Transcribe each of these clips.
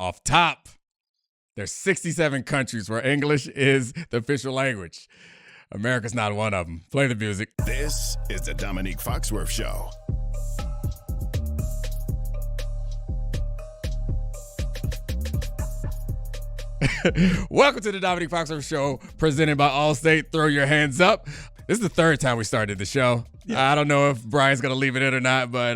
Off top, there's 67 countries where English is the official language. America's not one of them. Play the music. This is the Domonique Foxworth Show. Welcome to the Domonique Foxworth Show, presented by Allstate. Throw your hands up. This is the third time we started the show. Yeah. I don't know if Brian's going to leave it in or not, but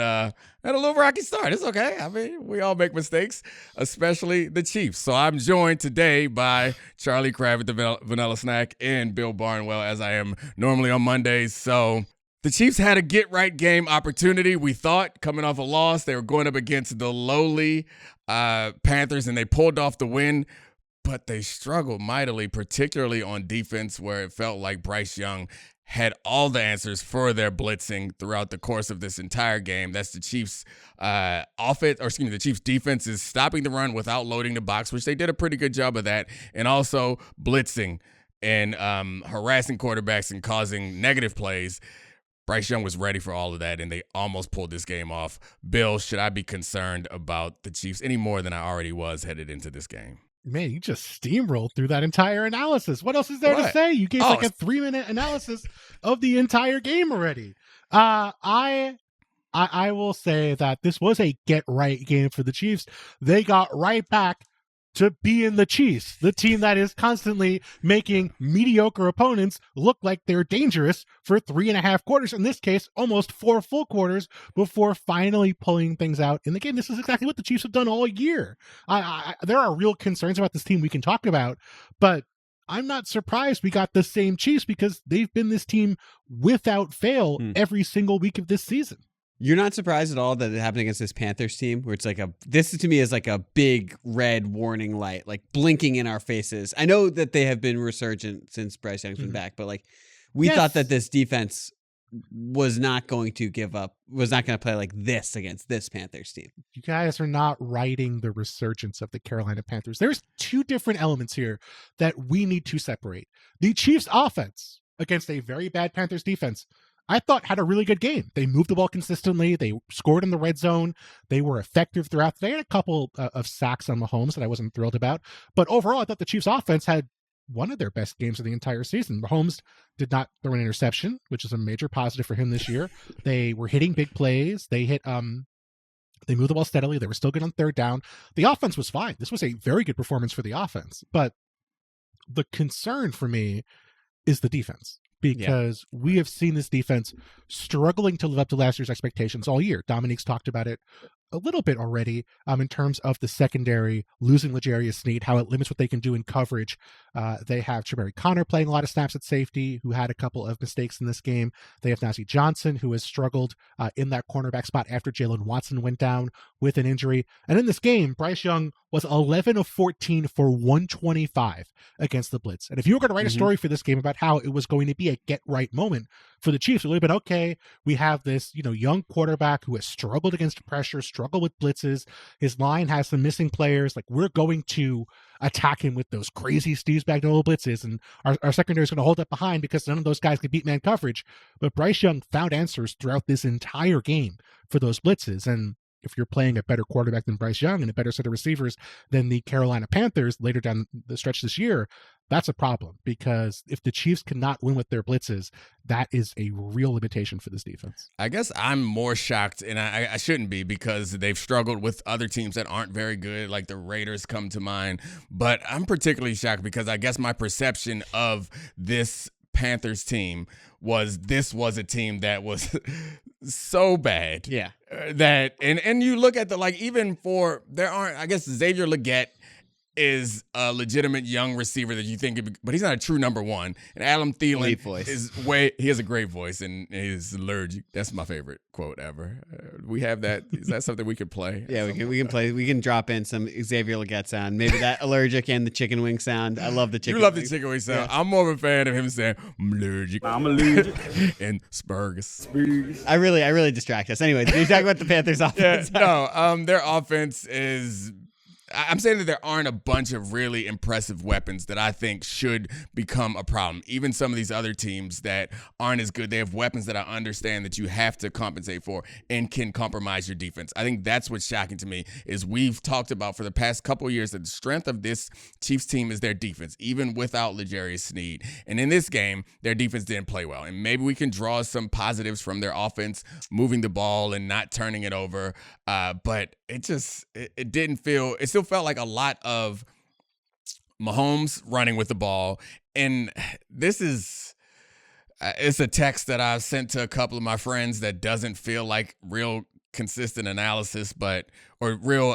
had a little rocky start. It's okay. I mean, we all make mistakes, especially the Chiefs. So I'm joined today by Charlie Crabb at the Vanilla Snack and Bill Barnwell, as I am normally on Mondays. So the Chiefs had a get-right game opportunity, we thought, coming off a loss. They were going up against the lowly Panthers, and they pulled off the win. But they struggled mightily, particularly on defense, where it felt like Bryce Young had all the answers for their blitzing throughout the course of this entire game. That's the Chiefs' the Chiefs' defense is stopping the run without loading the box, which they did a pretty good job of that, and also blitzing and harassing quarterbacks and causing negative plays. Bryce Young was ready for all of that, and they almost pulled this game off. Bill, should I be concerned about the Chiefs any more than I already was headed into this game? Man, you just steamrolled through that entire analysis. What else is there to say? You gave like a 3-minute analysis of the entire game already. I will say that this was a get-right game for the Chiefs. They got right back to being the Chiefs, the team that is constantly making mediocre opponents look like they're dangerous for 3.5 quarters. In this case, almost 4 full quarters before finally pulling things out in the game. This is exactly what the Chiefs have done all year. There are real concerns about this team we can talk about, but I'm not surprised we got the same Chiefs because they've been this team without fail every single week of this season. You're not surprised at all that it happened against this Panthers team, where it's like this to me is like a big red warning light, like blinking in our faces. I know that they have been resurgent since Bryce Young's been back, but like we thought that this defense was not going to give up, was not going to play like this against this Panthers team. You guys are not writing the resurgence of the Carolina Panthers. There's 2 different elements here that we need to separate. The Chiefs offense against a very bad Panthers defense, I thought had a really good game. They moved the ball consistently. They scored in the red zone. They were effective throughout. They had a couple of sacks on Mahomes that I wasn't thrilled about. But overall, I thought the Chiefs offense had one of their best games of the entire season. Mahomes did not throw an interception, which is a major positive for him this year. They were hitting big plays. They moved the ball steadily. They were still good on third down. The offense was fine. This was a very good performance for the offense. But the concern for me is the defense. Because we have seen this defense struggling to live up to last year's expectations all year. Dominique's talked about it a little bit already in terms of the secondary, losing L'Jarius Sneed, how it limits what they can do in coverage. They have Jamery Connor playing a lot of snaps at safety, who had a couple of mistakes in this game. They have Najee Johnson, who has struggled in that cornerback spot after Jalen Watson went down with an injury. And in this game, Bryce Young was 11 of 14 for 125 against the blitz. And if you were going to write a story for this game about how it was going to be a get-right moment for the Chiefs, it would have been, okay, we have this young quarterback who has struggled against pressure, struggled with blitzes. His line has some missing players. Like, we're going to attack him with those crazy Steve Spagnuolo blitzes, and our secondary is going to hold up behind because none of those guys could beat man coverage. But Bryce Young found answers throughout this entire game for those blitzes. And if you're playing a better quarterback than Bryce Young and a better set of receivers than the Carolina Panthers later down the stretch this year, that's a problem, because if the Chiefs cannot win with their blitzes, that is a real limitation for this defense. I guess I'm more shocked, and I shouldn't be, because they've struggled with other teams that aren't very good, like the Raiders come to mind. But I'm particularly shocked because I guess my perception of this Panthers team was this was a team that was so bad. Yeah. That and you look at I guess Xavier Legette is a legitimate young receiver that you think, but he's not a true number one. And Adam Thielen he has a great voice and he's allergic. That's my favorite quote ever. We have that. Is that something we could play? Yeah, we can play. We can drop in some Xavier Legette sound. Maybe that allergic and the chicken wing sound. I love the chicken. You love the chicken wing sound. Yeah. I'm more of a fan of him saying I'm allergic. And Spurgus. I really distract us. Anyway, you talk about the Panthers offense. Yeah, no, their offense is I'm saying that there aren't a bunch of really impressive weapons that I think should become a problem. Even some of these other teams that aren't as good, they have weapons that I understand that you have to compensate for and can compromise your defense. I think that's what's shocking to me is we've talked about for the past couple of years that the strength of this Chiefs team is their defense, even without L'Jarius Sneed. And in this game, their defense didn't play well. And maybe we can draw some positives from their offense, moving the ball and not turning it over. But it didn't feel, it still felt like a lot of Mahomes running with the ball. And this is, it's a text that I've sent to a couple of my friends that doesn't feel like real consistent analysis, or real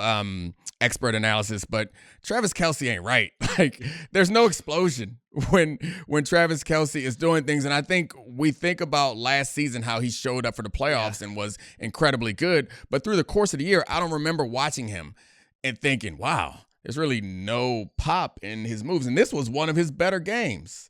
expert analysis, but Travis Kelce ain't right. Like, there's no explosion when Travis Kelce is doing things. And I think we think about last season, how he showed up for the playoffs and was incredibly good. But through the course of the year, I don't remember watching him and thinking, wow, there's really no pop in his moves. And this was one of his better games.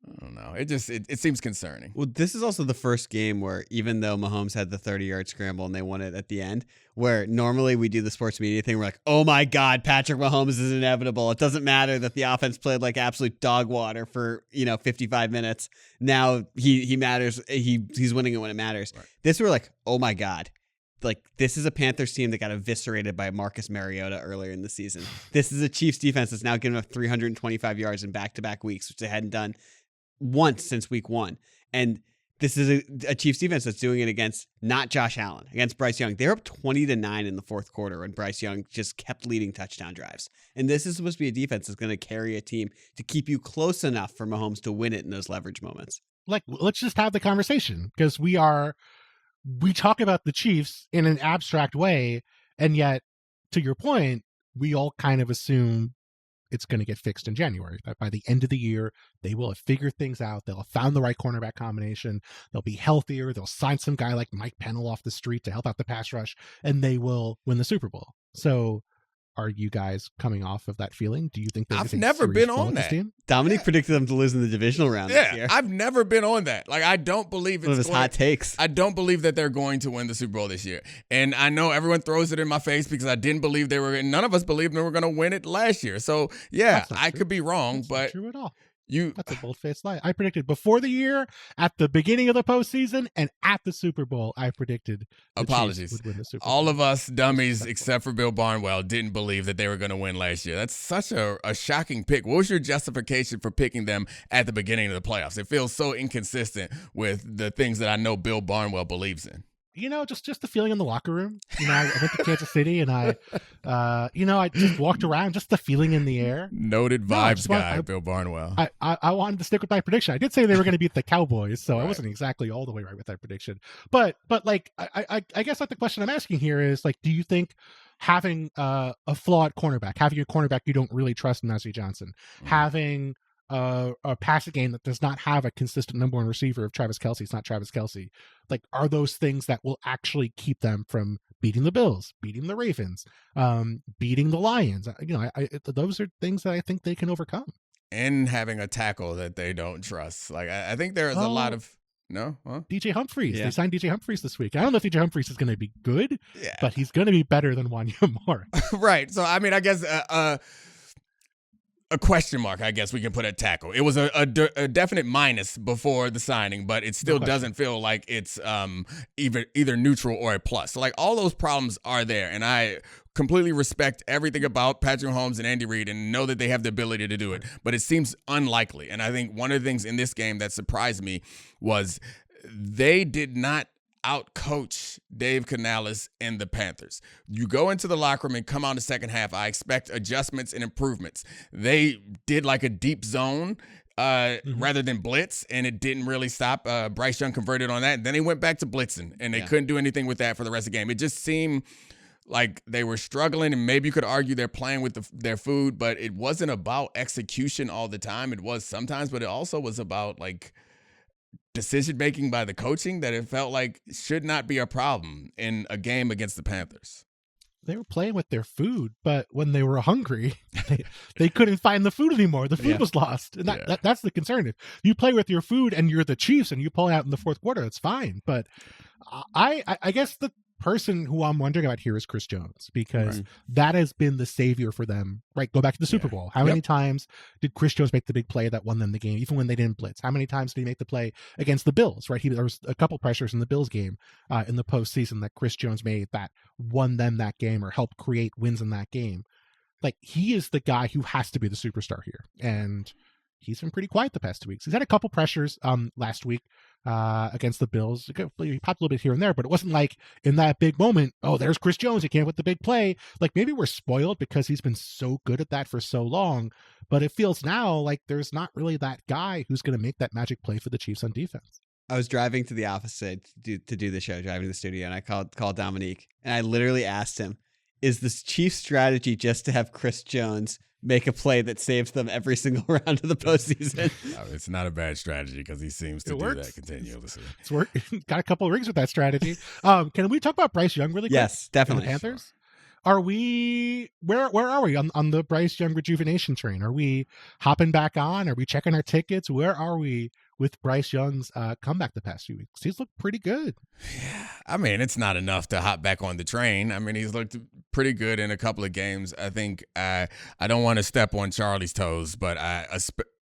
I don't know. It seems concerning. Well, this is also the first game where, even though Mahomes had the 30-yard scramble and they won it at the end, where normally we do the sports media thing, we're like, oh my God, Patrick Mahomes is inevitable. It doesn't matter that the offense played like absolute dog water for 55 minutes. Now he matters. He's winning it when it matters. Right. This we're like, oh my God. Like, this is a Panthers team that got eviscerated by Marcus Mariota earlier in the season. This is a Chiefs defense that's now given up 325 yards in back-to-back weeks, which they hadn't done once since week 1. And this is a Chiefs defense that's doing it against not Josh Allen, against Bryce Young. They're up 20-9 in the fourth quarter when Bryce Young just kept leading touchdown drives. And this is supposed to be a defense that's going to carry a team to keep you close enough for Mahomes to win it in those leverage moments. Like, let's just have the conversation, because we talk about the Chiefs in an abstract way, and yet, to your point, we all kind of assume it's going to get fixed in January. That by the end of the year, they will have figured things out. They'll have found the right cornerback combination. They'll be healthier. They'll sign some guy like Mike Pennell off the street to help out the pass rush, and they will win the Super Bowl. So, are you guys coming off of that feeling? Do you think I've never been on that? Domonique predicted them to lose in the divisional round this year. I've never been on that. Like, I don't believe it's one of his hot takes. I don't believe that they're going to win the Super Bowl this year. And I know everyone throws it in my face because I didn't believe none of us believed they were going to win it last year. So, yeah, I could be wrong, That's but not true at all. That's a bold-faced lie. I predicted before the year, at the beginning of the postseason, and at the Super Bowl, I predicted the Chiefs would win the Super Bowl. All of us dummies, except for Bill Barnwell, didn't believe that they were going to win last year. That's such a shocking pick. What was your justification for picking them at the beginning of the playoffs? It feels so inconsistent with the things that I know Bill Barnwell believes in. Just the feeling in the locker room. I went to Kansas City and I just walked around, just the feeling in the air. Noted vibes guy, Bill Barnwell. I wanted to stick with my prediction. I did say they were going to beat the Cowboys, so right. I wasn't exactly all the way right with that prediction. But like, I guess like the question I'm asking here is, like, do you think having a flawed cornerback, having a cornerback you don't really trust in Najee Johnson, having a passing game that does not have a consistent number one receiver of Travis Kelce, it's not Travis Kelce, like, are those things that will actually keep them from beating the Bills, beating the Ravens, beating the Lions? Those are things that I think they can overcome. And having a tackle that they don't trust. Like, I think there is a lot of DJ Humphries. Yeah. They signed DJ Humphries this week. I don't know if DJ Humphries is going to be good, but he's going to be better than Wanya Moore. Right. So, I mean, I guess a question mark, I guess we can put at tackle. It was a definite minus before the signing, but it still doesn't feel like it's either neutral or a plus. So, like, all those problems are there, and I completely respect everything about Patrick Mahomes and Andy Reid and know that they have the ability to do it, but it seems unlikely. And I think one of the things in this game that surprised me was they did not out-coach Dave Canales and the Panthers. You go into the locker room and come out in the second half, I expect adjustments and improvements. They did like a deep zone rather than blitz, and it didn't really stop. Bryce Young converted on that, and then they went back to blitzing, and they couldn't do anything with that for the rest of the game. It just seemed like they were struggling, and maybe you could argue they're playing with their food, but it wasn't about execution all the time. It was sometimes, but it also was about, like, decision-making by the coaching that it felt like should not be a problem in a game against the Panthers. They were playing with their food, but when they were hungry, they couldn't find the food anymore. The food was lost. And that's the concern. If you play with your food and you're the Chiefs and you pull out in the fourth quarter, that's fine. But I guess person who I'm wondering about here is Chris Jones, because that has been the savior for them, right? Go back to the Super Bowl. How many times did Chris Jones make the big play that won them the game, even when they didn't blitz? How many times did he make the play against the Bills, right? There was a couple pressures in the Bills game in the postseason that Chris Jones made that won them that game or helped create wins in that game. Like, he is the guy who has to be the superstar here. And he's been pretty quiet the past 2 weeks. He's had a couple pressures last week against the Bills. He popped a little bit here and there, but it wasn't like in that big moment, oh, there's Chris Jones, he came with the big play. Like, maybe we're spoiled because he's been so good at that for so long, but it feels now like there's not really that guy who's going to make that magic play for the Chiefs on defense. I was driving to the office to do the show, driving to the studio, and I called Domonique, and I literally asked him, is this Chiefs strategy just to have Chris Jones make a play that saves them every single round of the postseason? It's not a bad strategy because he seems to do that continuously. It's worked. Got a couple of rings with that strategy. Can we talk about Bryce Young really quick? Yes, definitely. The Panthers? Are we where are we on the Bryce Young rejuvenation train? Are we hopping back on? Are we checking our tickets? Where are we with Bryce Young's comeback the past few weeks? He's looked pretty good. Yeah, I mean, it's not enough to hop back on the train. I mean, he's looked pretty good in a couple of games. I think I don't want to step on Charlie's toes, but I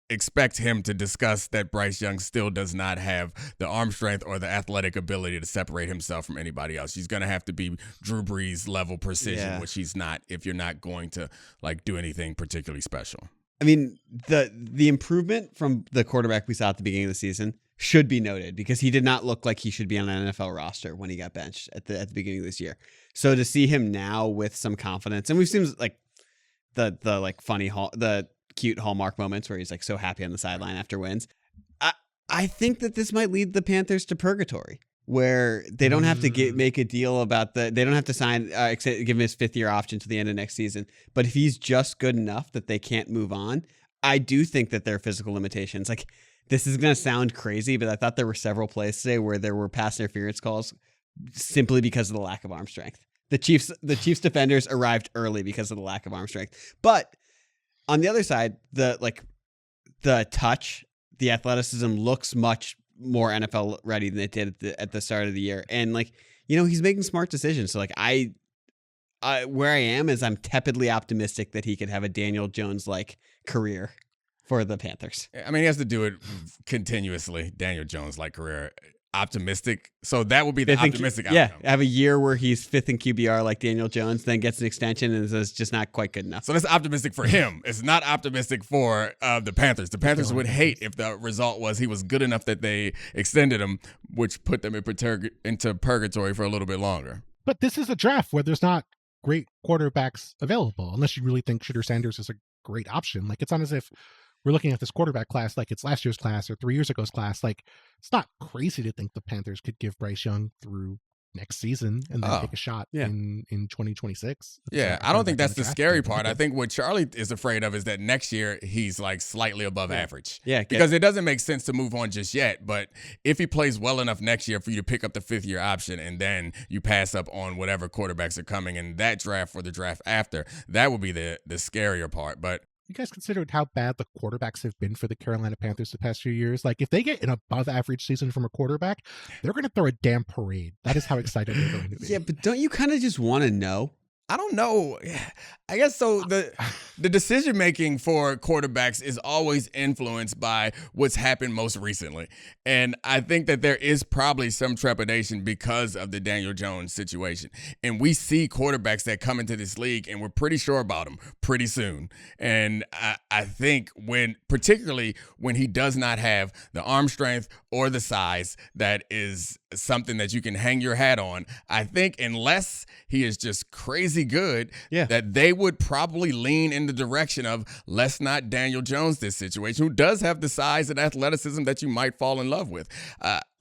expect him to discuss that Bryce Young still does not have the arm strength or the athletic ability to separate himself from anybody else. He's going to have to be Drew Brees level precision, which he's not if you're not going to like do anything particularly special. I mean, the improvement from the quarterback we saw at the beginning of the season should be noted because he did not look like he should be on an NFL roster when he got benched at the beginning of this year. So to see him now with some confidence, and we've seen like the like funny the cute Hallmark moments where he's like so happy on the sideline after wins. I think that this might lead the Panthers to purgatory, where they don't have to make a deal about they don't have to sign, give him his 5th year option to the end of next season. But if he's just good enough that they can't move on, I do think that there are physical limitations. Like, this is going to sound crazy, but I thought there were several plays today where there were pass interference calls simply because of the lack of arm strength. The Chiefs defenders arrived early because of the lack of arm strength. But on the other side, the touch, the athleticism looks much more NFL ready than it did at the start of the year. And like, you know, he's making smart decisions. So like where I am is I'm tepidly optimistic that he could have a Daniel Jones-like career for the Panthers. I mean, he has to do it continuously. Daniel Jones-like career. Optimistic. So that would be the optimistic outcome. Yeah, have a year where he's 5th in QBR like Daniel Jones, then gets an extension and is just not quite good enough. So that's optimistic for him. It's not optimistic for the Panthers. The Panthers would hate if the result was he was good enough that they extended him, which put them into purgatory for a little bit longer. But this is a draft where there's not great quarterbacks available, unless you really think Shooter Sanders is a great option. Like, it's not as if we're looking at this quarterback class like it's last year's class or 3 years ago's class. Like, it's not crazy to think the Panthers could give Bryce Young through next season and then take a shot in 2026. Yeah, I don't think that's the scary part. I think what Charlie is afraid of is that next year he's like slightly above average. Yeah, because it doesn't make sense to move on just yet. But if he plays well enough next year for you to pick up the 5th year option and then you pass up on whatever quarterbacks are coming in that draft or the draft after, that would be the scarier part. But you guys considered how bad the quarterbacks have been for the Carolina Panthers the past few years? Like, if they get an above average season from a quarterback, they're going to throw a damn parade. That is how excited they're going to be. Yeah, but don't you kind of just want to know? I don't know. I guess so. The decision making for quarterbacks is always influenced by what's happened most recently. And I think that there is probably some trepidation because of the Daniel Jones situation. And we see quarterbacks that come into this league and we're pretty sure about them pretty soon. And I think particularly when he does not have the arm strength or the size that is something that you can hang your hat on, I think unless he is just crazy good, that they would probably lean in the direction of let's not Daniel Jones this situation, who does have the size and athleticism that you might fall in love with.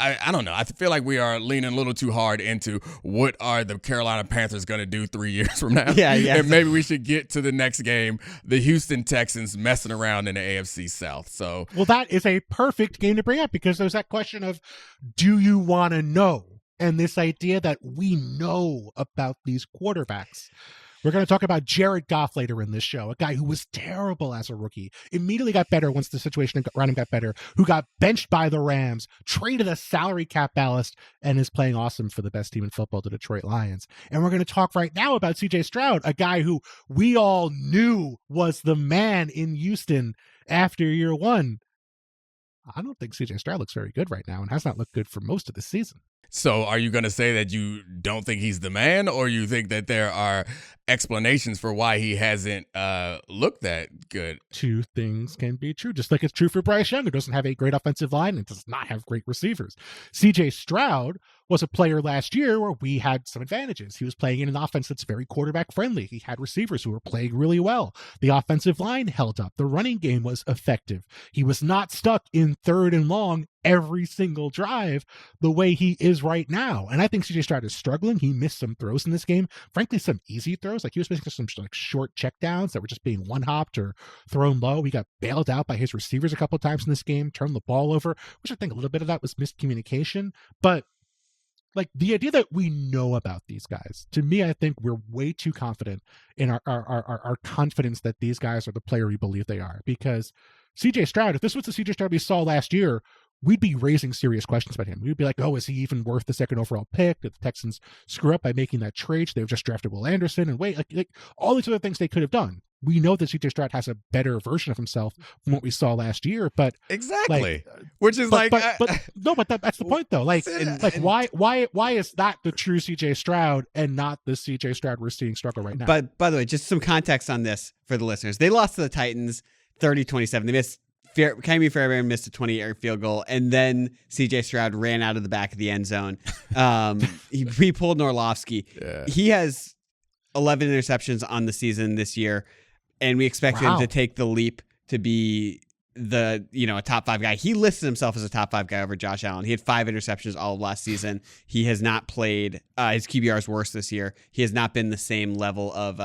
I don't know. I feel like we are leaning a little too hard into what are the Carolina Panthers going to do 3 years from now. Yeah. And maybe we should get to the next game, the Houston Texans messing around in the AFC South. So, well, that is a perfect game to bring up because there's that question of, do you want to know? And this idea that we know about these quarterbacks. We're going to talk about Jared Goff later in this show, a guy who was terrible as a rookie, immediately got better once the situation around him got better, who got benched by the Rams, traded a salary cap ballast, and is playing awesome for the best team in football, the Detroit Lions. And we're going to talk right now about CJ Stroud, a guy who we all knew was the man in Houston after year one. I don't think CJ Stroud looks very good right now and has not looked good for most of the season. So are you going to say that you don't think he's the man, or you think that there are explanations for why he hasn't looked that good? Two things can be true, just like it's true for Bryce Young, who doesn't have a great offensive line and does not have great receivers. CJ Stroud was a player last year where we had some advantages. He was playing in an offense that's very quarterback friendly. He had receivers who were playing really well. The offensive line held up. The running game was effective. He was not stuck in 3rd and long every single drive the way he is right now. And I think CJ Stroud is struggling. He missed some throws in this game. Frankly, some easy throws. Like he was missing some like short checkdowns that were just being one-hopped or thrown low. He got bailed out by his receivers a couple of times in this game, turned the ball over, which I think a little bit of that was miscommunication. But like the idea that we know about these guys, to me, I think we're way too confident in our confidence that these guys are the player we believe they are. Because CJ Stroud, if this was the CJ Stroud we saw last year, we'd be raising serious questions about him. We'd be like, oh, is he even worth the 2nd overall pick? Did the Texans screw up by making that trade? They've just drafted Will Anderson and like all these other things they could have done. We know that CJ Stroud has a better version of himself from what we saw last year, but exactly, which is that's the point though. Why is that the true CJ Stroud and not the CJ Stroud we're seeing struggle right now? But by the way, just some context on this for the listeners. They lost to the Titans 30-27. They missed Ka'imi Fairbairn missed a 20-yard field goal, and then CJ Stroud ran out of the back of the end zone. He pulled Orlovsky. Yeah. He has 11 interceptions on the season this year, and we expect him to take the leap to be a top 5 guy. He listed himself as a top 5 guy over Josh Allen. He had 5 interceptions all of last season. He has not played. His QBR is worse this year. He has not been the same level of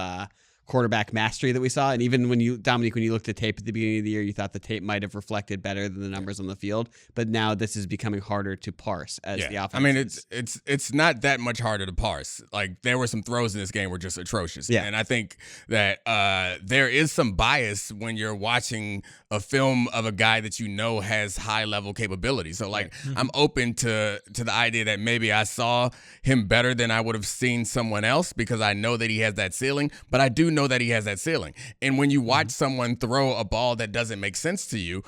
quarterback mastery that we saw. And even Dominique, when you looked at tape at the beginning of the year, you thought the tape might have reflected better than the numbers on the field. But now this is becoming harder to parse as the offense. I mean, it's not that much harder to parse. Like there were some throws in this game were just atrocious. Yeah. And I think that there is some bias when you're watching a film of a guy that you know has high level capability. So like I'm open to the idea that maybe I saw him better than I would have seen someone else because I know that he has that ceiling, but I do know that he has that ceiling. And when you watch someone throw a ball that doesn't make sense to you,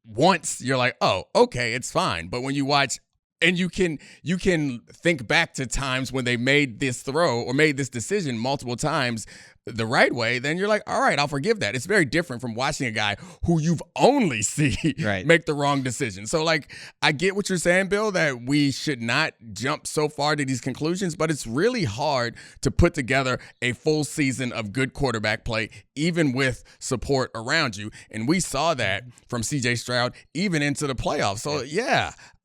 once you're like, oh, okay, it's fine. But when you watch and you can think back to times when they made this throw or made this decision multiple times the right way, then you're like, all right, I'll forgive that. It's very different from watching a guy who you've only seen make the wrong decision. So, like, I get what you're saying, Bill, that we should not jump so far to these conclusions, but it's really hard to put together a full season of good quarterback play, even with support around you. And we saw that from CJ Stroud even into the playoffs. So,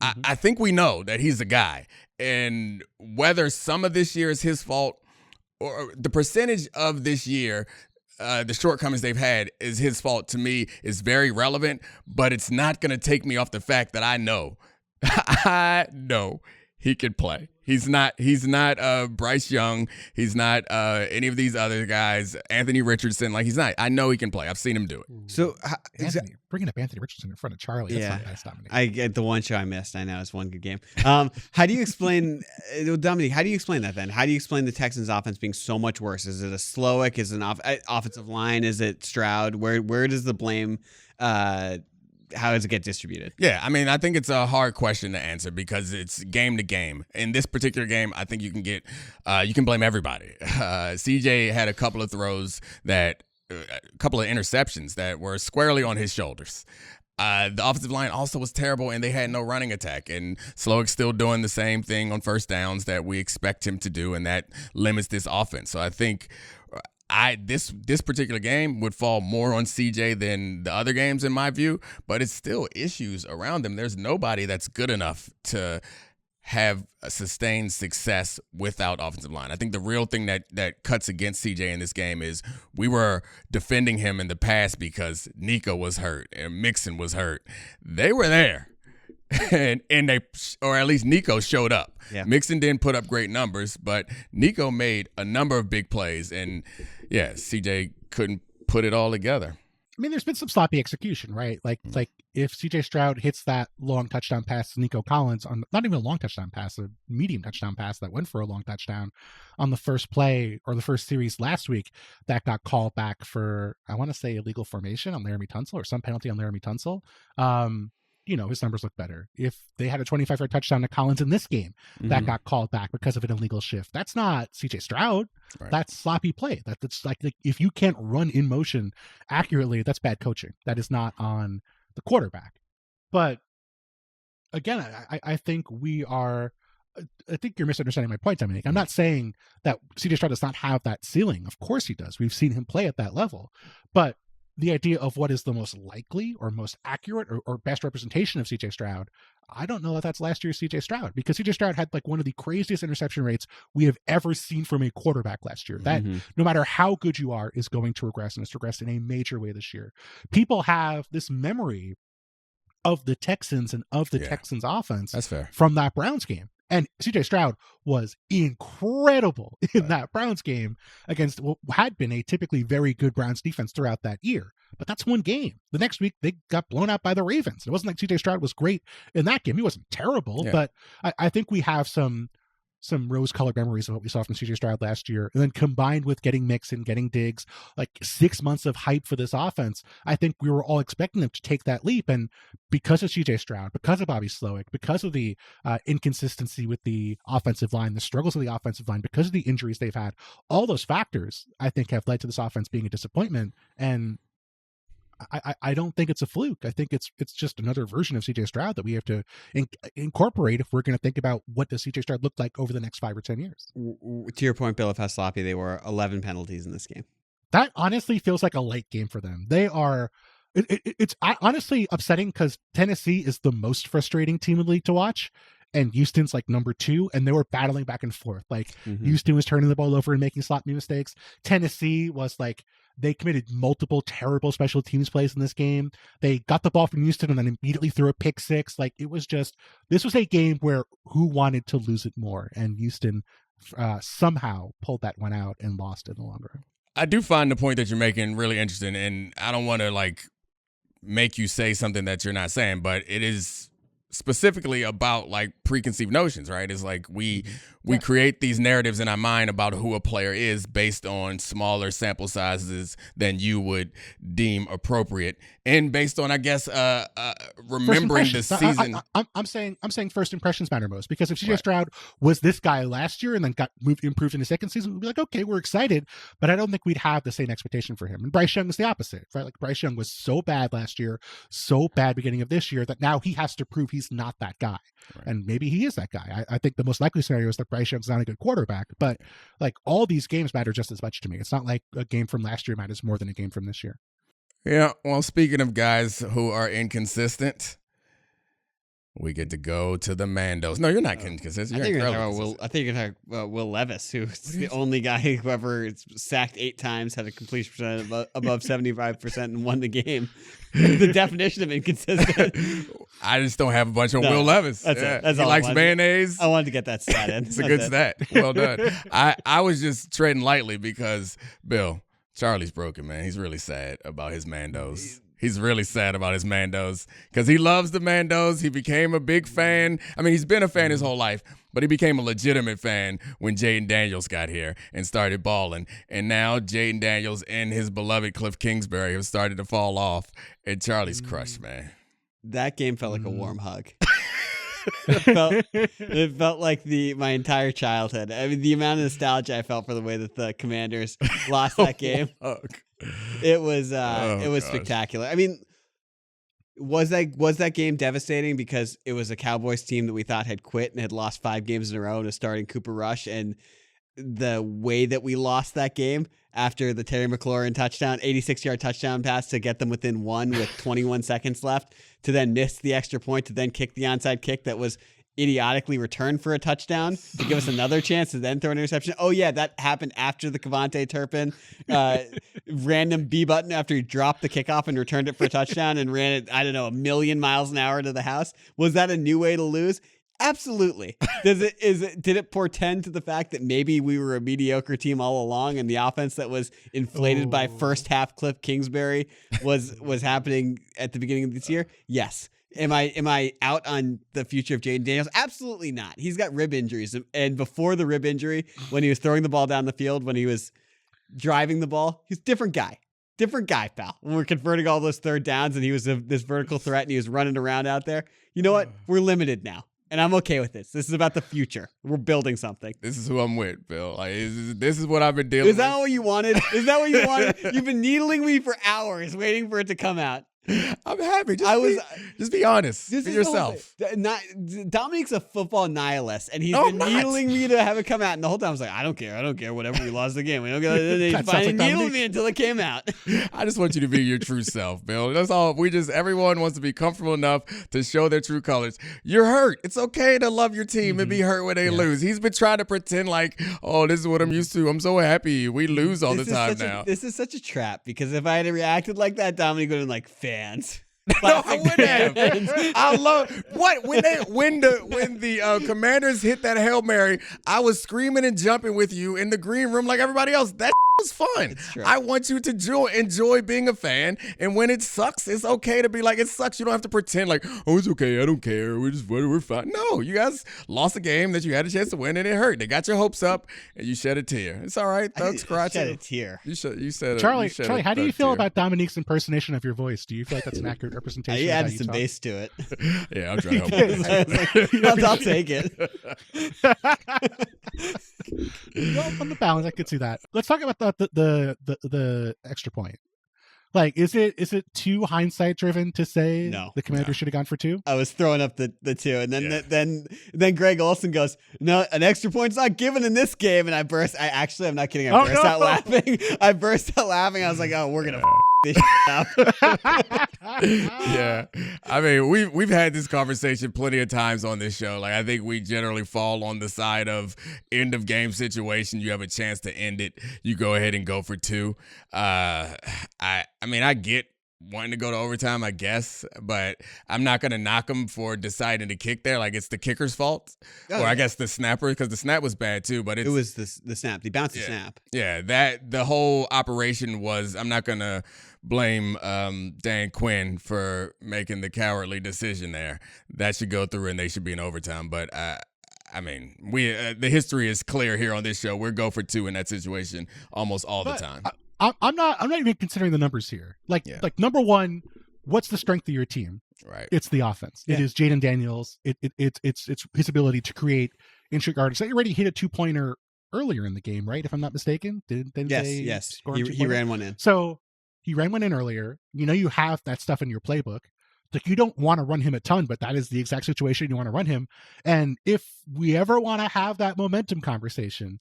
I think we know that he's a guy. And whether some of this year is his fault, or the percentage of this year, the shortcomings they've had is his fault, to me is very relevant, but it's not going to take me off the fact that I know he can play. He's not Bryce Young. He's not any of these other guys, Anthony Richardson. Like, he's not. I know he can play. I've seen him do it. So bringing up Anthony Richardson in front of Charlie, that's not nice, Dominique. I get the one show I missed. I know it's one good game. How do you explain, Dominique, how do you explain that then? How do you explain the Texans offense being so much worse? Is it a Slowick? Is it an offensive line? Is it Stroud? Where does the blame how does it get distributed? Yeah, I mean, I think it's a hard question to answer because it's game to game. In this particular game, I think you can blame everybody. CJ had a couple of throws a couple of interceptions that were squarely on his shoulders. The offensive line also was terrible, and they had no running attack. And Slowick's still doing the same thing on first downs that we expect him to do, and that limits this offense. So I think this particular game would fall more on CJ than the other games in my view, but it's still issues around him. There's nobody that's good enough to have a sustained success without offensive line. I think the real thing that cuts against CJ in this game is we were defending him in the past because Nico was hurt and Mixon was hurt. They were there. and they, or at least Nico showed up. Yeah. Mixon didn't put up great numbers, but Nico made a number of big plays, and yeah, CJ couldn't put it all together. I mean, there's been some sloppy execution, right? Like if CJ Stroud hits that long touchdown pass to Nico Collins on not even a long touchdown pass, a medium touchdown pass that went for a long touchdown on the first play or the first series last week, that got called back for, I want to say, illegal formation on Laramie Tunsil or some penalty on Laramie Tunsil. His numbers look better. If they had a 25-yard touchdown to Collins in this game, that got called back because of an illegal shift. That's not CJ Stroud. Right. That's sloppy play. That's like if you can't run in motion accurately, that's bad coaching. That is not on the quarterback. But again, I think I think you're misunderstanding my point, Dominique. I'm not saying that CJ Stroud does not have that ceiling. Of course he does. We've seen him play at that level. But the idea of what is the most likely or most accurate or best representation of CJ Stroud, I don't know that that's last year's CJ Stroud, because CJ Stroud had like one of the craziest interception rates we have ever seen from a quarterback last year. That no matter how good you are is going to regress, and it's regressed in a major way this year. People have this memory of the Texans and of the Texans offense That's fair. From that Browns game. And CJ Stroud was incredible in that Browns game against what had been a typically very good Browns defense throughout that year. But that's one game. The next week, they got blown out by the Ravens. It wasn't like CJ Stroud was great in that game. He wasn't terrible, but I think we have some rose-colored memories of what we saw from CJ Stroud last year. And then combined with getting Mixon, getting Diggs, like 6 months of hype for this offense, I think we were all expecting them to take that leap. And because of CJ Stroud, because of Bobby Slowick, because of the inconsistency with the offensive line, the struggles of the offensive line, because of the injuries they've had, all those factors, I think, have led to this offense being a disappointment. And I don't think it's a fluke. I think it's just another version of CJ Stroud that we have to incorporate if we're going to think about what does CJ Stroud look like over the next 5 or 10 years. To your point, Bill, of how sloppy they were, 11 penalties in this game. That honestly feels like a late game for them. They are. It's honestly upsetting because Tennessee is the most frustrating team in the league to watch, and Houston's like number 2, and they were battling back and forth. Like Houston was turning the ball over and making sloppy mistakes. Tennessee was like, they committed multiple terrible special teams plays in this game. They got the ball from Houston and then immediately threw a pick 6. Like this was a game where who wanted to lose it more, and Houston somehow pulled that one out and lost in the long run. I do find the point that you're making really interesting, and I don't want to like make you say something that you're not saying, but it is specifically about like preconceived notions, right? It's like we create these narratives in our mind about who a player is based on smaller sample sizes than you would deem appropriate, and based on, I guess, remembering the season. I'm saying first impressions matter most, because if CJ Stroud was this guy last year and then improved in the second season, we'd be like, okay, we're excited, but I don't think we'd have the same expectation for him. And Bryce Young is the opposite, right? Like Bryce Young was so bad last year, so bad beginning of this year, that now he has to prove he's not that guy. Right. And maybe he is that guy. I think the most likely scenario is that Bryce Young's not a good quarterback, but like all these games matter just as much to me. It's not like a game from last year matters more than a game from this year. Yeah, well, speaking of guys who are inconsistent, we get to go to the Mandos. No, you're not inconsistent. I think you're talking about Will Levis, who's the only guy who ever sacked 8 times, had a completion percentage above 75%, and won the game. The definition of inconsistent. I just don't have a bunch on Will Levis. That's it. That's he all likes mayonnaise. I wanted to get that stat in. It's a good stat. Well done. I was just treading lightly because, Bill, Charlie's broken, man. He's really sad about his Mandos. He's really sad about his Mandos because he loves the Mandos. He became a big fan. I mean, he's been a fan his whole life, but he became a legitimate fan when Jaden Daniels got here and started balling. And now Jaden Daniels and his beloved Cliff Kingsbury have started to fall off, and Charlie's crushed, man. That game felt like a warm hug. It felt like my entire childhood. I mean, the amount of nostalgia I felt for the way that the Commanders lost that game. It was spectacular. I mean, was that game devastating because it was a Cowboys team that we thought had quit and had lost 5 games in a row and was starting Cooper Rush, and the way that we lost that game after the Terry McLaurin touchdown, 86-yard touchdown pass to get them within 1 with 21 seconds left, to then miss the extra point, to then kick the onside kick that was idiotically return for a touchdown to give us another chance to then throw an interception. Oh yeah, that happened after the Kevontae Turpin random B button after he dropped the kickoff and returned it for a touchdown and ran it, I don't know, 1,000,000 miles an hour to the house. Was that a new way to lose? Absolutely. Did it portend to the fact that maybe we were a mediocre team all along and the offense that was inflated by first half Cliff Kingsbury was happening at the beginning of this year? Yes. Am I out on the future of Jaden Daniels? Absolutely not. He's got rib injuries, and before the rib injury, when he was throwing the ball down the field, when he was driving the ball, he's a different guy. Different guy, pal. When we're converting all those third downs and he was this vertical threat and he was running around out there. You know what? We're limited now. And I'm okay with this. This is about the future. We're building something. This is who I'm with, Bill. Like, this is what I've been dealing with. Is that what you wanted? Is that what you wanted? You've been needling me for hours waiting for it to come out. I'm happy. Just be honest. Be yourself. Dominique's a football nihilist, and he's been needling me to have it come out. And the whole time I was like, I don't care. Whatever, we lost the game. We don't get. They finally needled me until it came out. I just want you to be your true self, Bill. That's all. Everyone wants to be comfortable enough to show their true colors. You're hurt. It's okay to love your team and be hurt when they lose. He's been trying to pretend like, oh, this is what I'm used to. I'm so happy. We lose all the time now. This is such a trap because if I had reacted like that, Dominique would have been like, fans. No, I wouldn't have. I love when the Commanders hit that Hail Mary, I was screaming and jumping with you in the green room like everybody else. That was fun. I want you to enjoy being a fan, and when it sucks, it's okay to be like, it sucks. You don't have to pretend like, oh, it's okay, I don't care, we're fine. No, you guys lost a game that you had a chance to win, and it hurt. They got your hopes up, and you shed a tear. It's all right. Thugs cry too. Shed a tear. You said Charlie, how do you feel about Dominique's impersonation of your voice? Do you feel like that's an accurate representation? He added some bass to it. Yeah, I'm trying to help. I'll take it. Well, on the balance, I could see that. Let's talk about the extra point. Like, is it too hindsight driven to say the Commanders should have gone for 2? I was throwing up the 2, and then Greg Olsen goes, "No, an extra point's not given in this game." And I burst. I'm not kidding. I burst out laughing. I was like, "Oh, we're gonna this up." Yeah, I mean, we've had this conversation plenty of times on this show. Like, I think we generally fall on the side of end of game situation. You have a chance to end it, you go ahead and go for 2. I mean, I get wanting to go to overtime, I guess, but I'm not going to knock them for deciding to kick there. Like, it's the kicker's fault, or I guess the snapper, because the snap was bad too. But it was the snap. He bounced the snap. Yeah, the whole operation was. I'm not going to blame Dan Quinn for making the cowardly decision there. That should go through, and they should be in overtime. But I mean, the history is clear here on this show. We're go for 2 in that situation almost all the time. I'm not even considering the numbers here. Like number one, what's the strength of your team? Right. It's the offense. Yeah. It is Jaden Daniels. It's his ability to create intricate yards. He already hit a 2-pointer earlier in the game, right? If I'm not mistaken. Yes. He ran one in. So he ran one in earlier. You have that stuff in your playbook. Like, you don't want to run him a ton, but that is the exact situation you want to run him. And if we ever want to have that momentum conversation,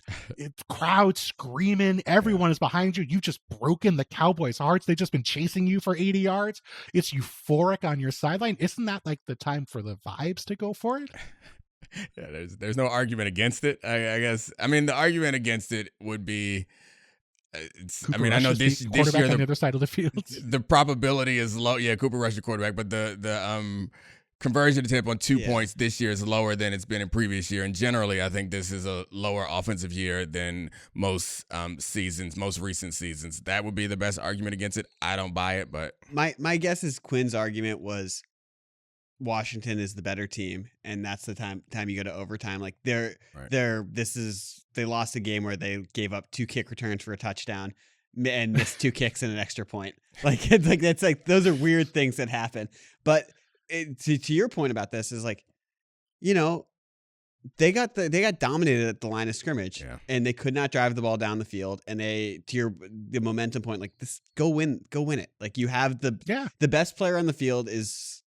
crowd screaming, everyone is behind you. You've just broken the Cowboys' hearts. They've just been chasing you for 80 yards. It's euphoric on your sideline. Isn't that like the time for the vibes to go for it? Yeah, there's no argument against it, I guess. I mean, the argument against it would be, I know this year on the other side of the field, the probability is low. Yeah, Cooper Rush, the quarterback, but the conversion attempt on 2 points this year is lower than it's been in previous year. And generally, I think this is a lower offensive year than most recent seasons. That would be the best argument against it. I don't buy it, but my guess is Quinn's argument was Washington is the better team, and that's the time you go to overtime. Like they lost a game where they gave up 2 kick returns for a touchdown and missed 2 kicks and an extra point. It's like those are weird things that happen. But to your point about this is like, they got dominated at the line of scrimmage, and they could not drive the ball down the field. And the momentum point, like this, go win it. Like, you have the best player on the field is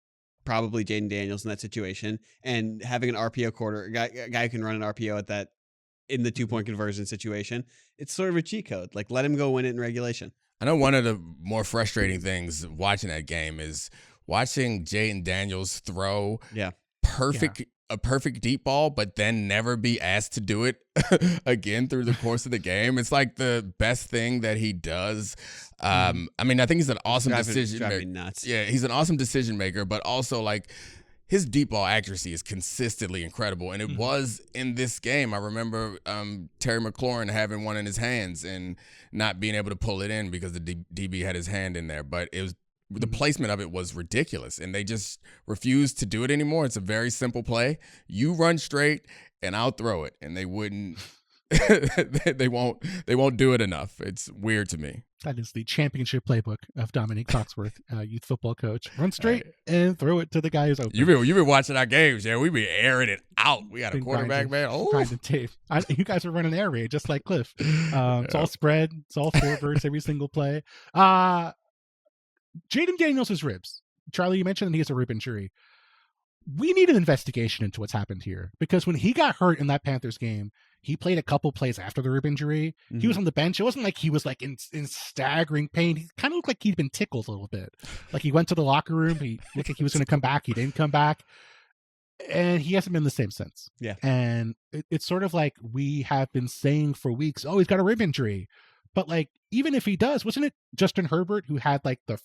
probably Jaden Daniels in that situation, and having an RPO a guy who can run an RPO at that in the 2-point conversion situation, it's sort of a cheat code. Like, let him go win it in regulation. I know one of the more frustrating things watching that game is watching Jaden Daniels throw perfect a perfect deep ball, but then never be asked to do it again through the course of the game. It's like the best thing that he does. I mean, I think he's an awesome decision maker. Nuts. Yeah, he's an awesome decision maker, but also like his deep ball accuracy is consistently incredible. And it was in this game. I remember Terry McLaurin having one in his hands and not being able to pull it in because the DB had his hand in there. But it was the placement of it was ridiculous, and they just refused to do it anymore. It's a very simple play. You run straight, and I'll throw it, and they wouldn't. they won't do it enough. It's weird to me. That is the championship playbook of Domonique Foxworth, youth football coach. Run straight and throw it to the guy who's open. You've been watching our games, yeah. We be airing it out. We got a quarterback, man. Grinding tape. You guys are running air raid just like Cliff. It's all spread. It's all four verts every single play. Jaden Daniels' ribs. Charlie, you mentioned that he has a rib injury. We need an investigation into what's happened here, because when he got hurt in that Panthers game, he played a couple plays after the rib injury. He was on the bench. It wasn't like he was like in staggering pain. He kind of looked like he'd been tickled a little bit. Like he went to the locker room. He looked like he was going to come back. He didn't come back. And he hasn't been the same since. Yeah. And it's sort of like we have been saying for weeks, oh, he's got a rib injury. But like, even if he does, wasn't it Justin Herbert who had like the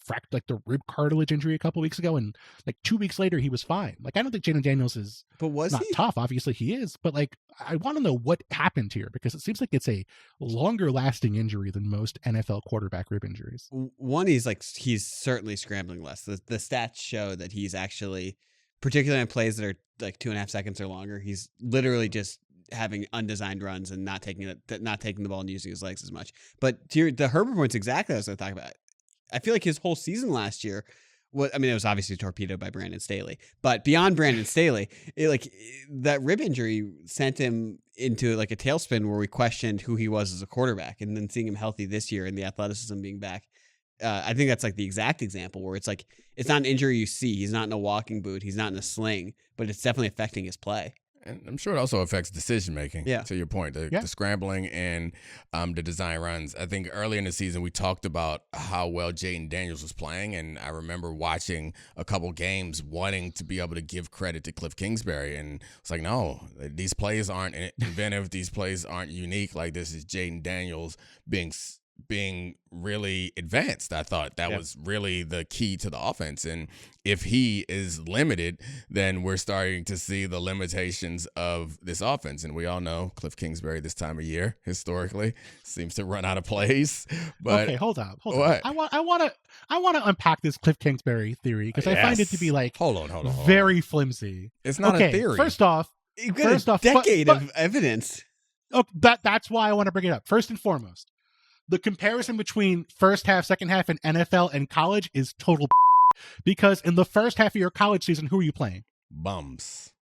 rib cartilage injury a couple weeks ago, and like 2 weeks later he was fine? Like, I don't think Jaden Daniels is not tough. Obviously he is, but like, I want to know what happened here, because it seems like it's a longer lasting injury than most NFL quarterback rib injuries. One, he's certainly scrambling less. The stats show that he's actually, particularly on plays that are like 2.5 seconds or longer, he's literally just having undesigned runs and not taking the ball and using his legs as much. But the Herbert point's exactly what I was talking about. I feel like his whole season last year, it was obviously torpedoed by Brandon Staley, but beyond Brandon Staley, that rib injury sent him into like a tailspin where we questioned who he was as a quarterback, and then seeing him healthy this year and the athleticism being back. I think that's like the exact example where it's like, it's not an injury you see. He's not in a walking boot. He's not in a sling, but it's definitely affecting his play. And I'm sure it also affects decision-making, to your point, the scrambling and the design runs. I think early in the season we talked about how well Jaden Daniels was playing, and I remember watching a couple games wanting to be able to give credit to Cliff Kingsbury, and it's like, no, these plays aren't inventive. These plays aren't unique. Like, this is Jaden Daniels being really advanced. I thought that was really the key to the offense. And if he is limited, then we're starting to see the limitations of this offense. And we all know Cliff Kingsbury this time of year, historically, seems to run out of plays. But okay, hold on. I want to unpack this Cliff Kingsbury theory, because I find it to be like hold on. very flimsy. It's not a theory. First off, decade of evidence. Oh, that's why I want to bring it up. First and foremost, the comparison between first half, second half in NFL and college is total because in the first half of your college season, who are you playing? Bums.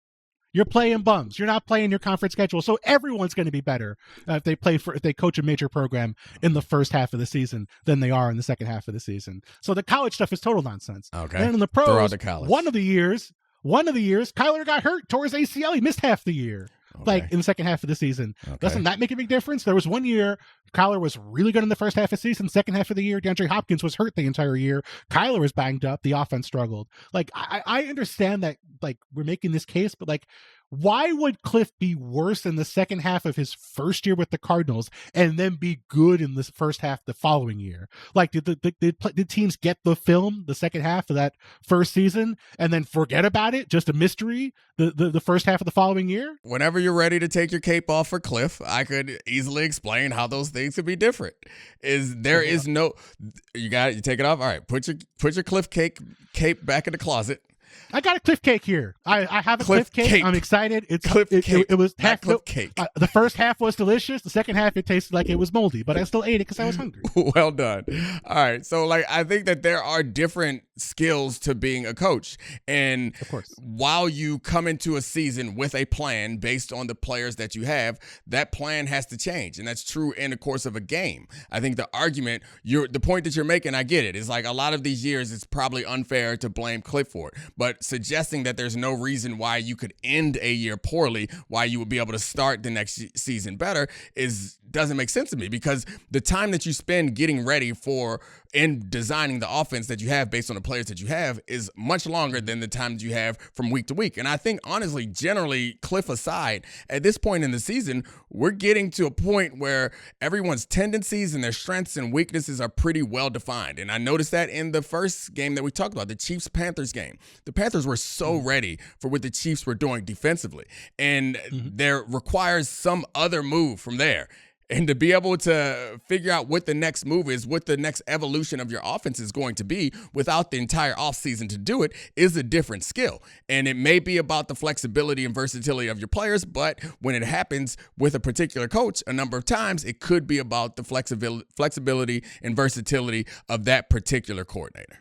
You're playing bums. You're not playing your conference schedule. So everyone's going to be better if they coach a major program in the first half of the season than they are in the second half of the season. So the college stuff is total nonsense. Okay. And in the pros, throw out the college. one of the years, Kyler got hurt, tore his ACL. He missed half the year. Okay. Like in the second half of the season. Doesn't that make a big difference? There was 1 year Kyler was really good in the first half of the season. Second half of the year, DeAndre Hopkins was hurt the entire year. Kyler was banged up. The offense struggled. Like, I understand that, like, we're making this case, but like, why would Cliff be worse in the second half of his first year with the Cardinals and then be good in the first half the following year? Like, did teams get the film the second half of that first season and then forget about it? Just a mystery the first half of the following year? Whenever you're ready to take your cape off for Cliff, I could easily explain how those things could be different. Is no, you take it off. All right, put your Cliff cape back in the closet. I got a Cliff cake here. I have a Cliff cake. Cape. I'm excited. It's Cliff cake. It was half Cliff cake. The first half was delicious. The second half, it tasted like it was moldy, but I still ate it because I was hungry. Well done. All right. So, like, I think that there are different skills to being a coach. And of course, while you come into a season with a plan based on the players that you have, that plan has to change. And that's true in the course of a game. I think the point that you're making, I get it. It's like a lot of these years, it's probably unfair to blame Cliff for it. But suggesting that there's no reason why you could end a year poorly, why you would be able to start the next season better, is that doesn't make sense to me, because the time that you spend getting ready for and designing the offense that you have based on the players that you have is much longer than the time that you have from week to week. And I think, honestly, generally, Cliff aside, at this point in the season, we're getting to a point where everyone's tendencies and their strengths and weaknesses are pretty well defined. And I noticed that in the first game that we talked about, the Chiefs-Panthers game. The Panthers were so ready for what the Chiefs were doing defensively. And there requires some other move from there. And to be able to figure out what the next move is, what the next evolution of your offense is going to be without the entire offseason to do it is a different skill. And it may be about the flexibility and versatility of your players, but when it happens with a particular coach a number of times, it could be about the flexibility and versatility of that particular coordinator.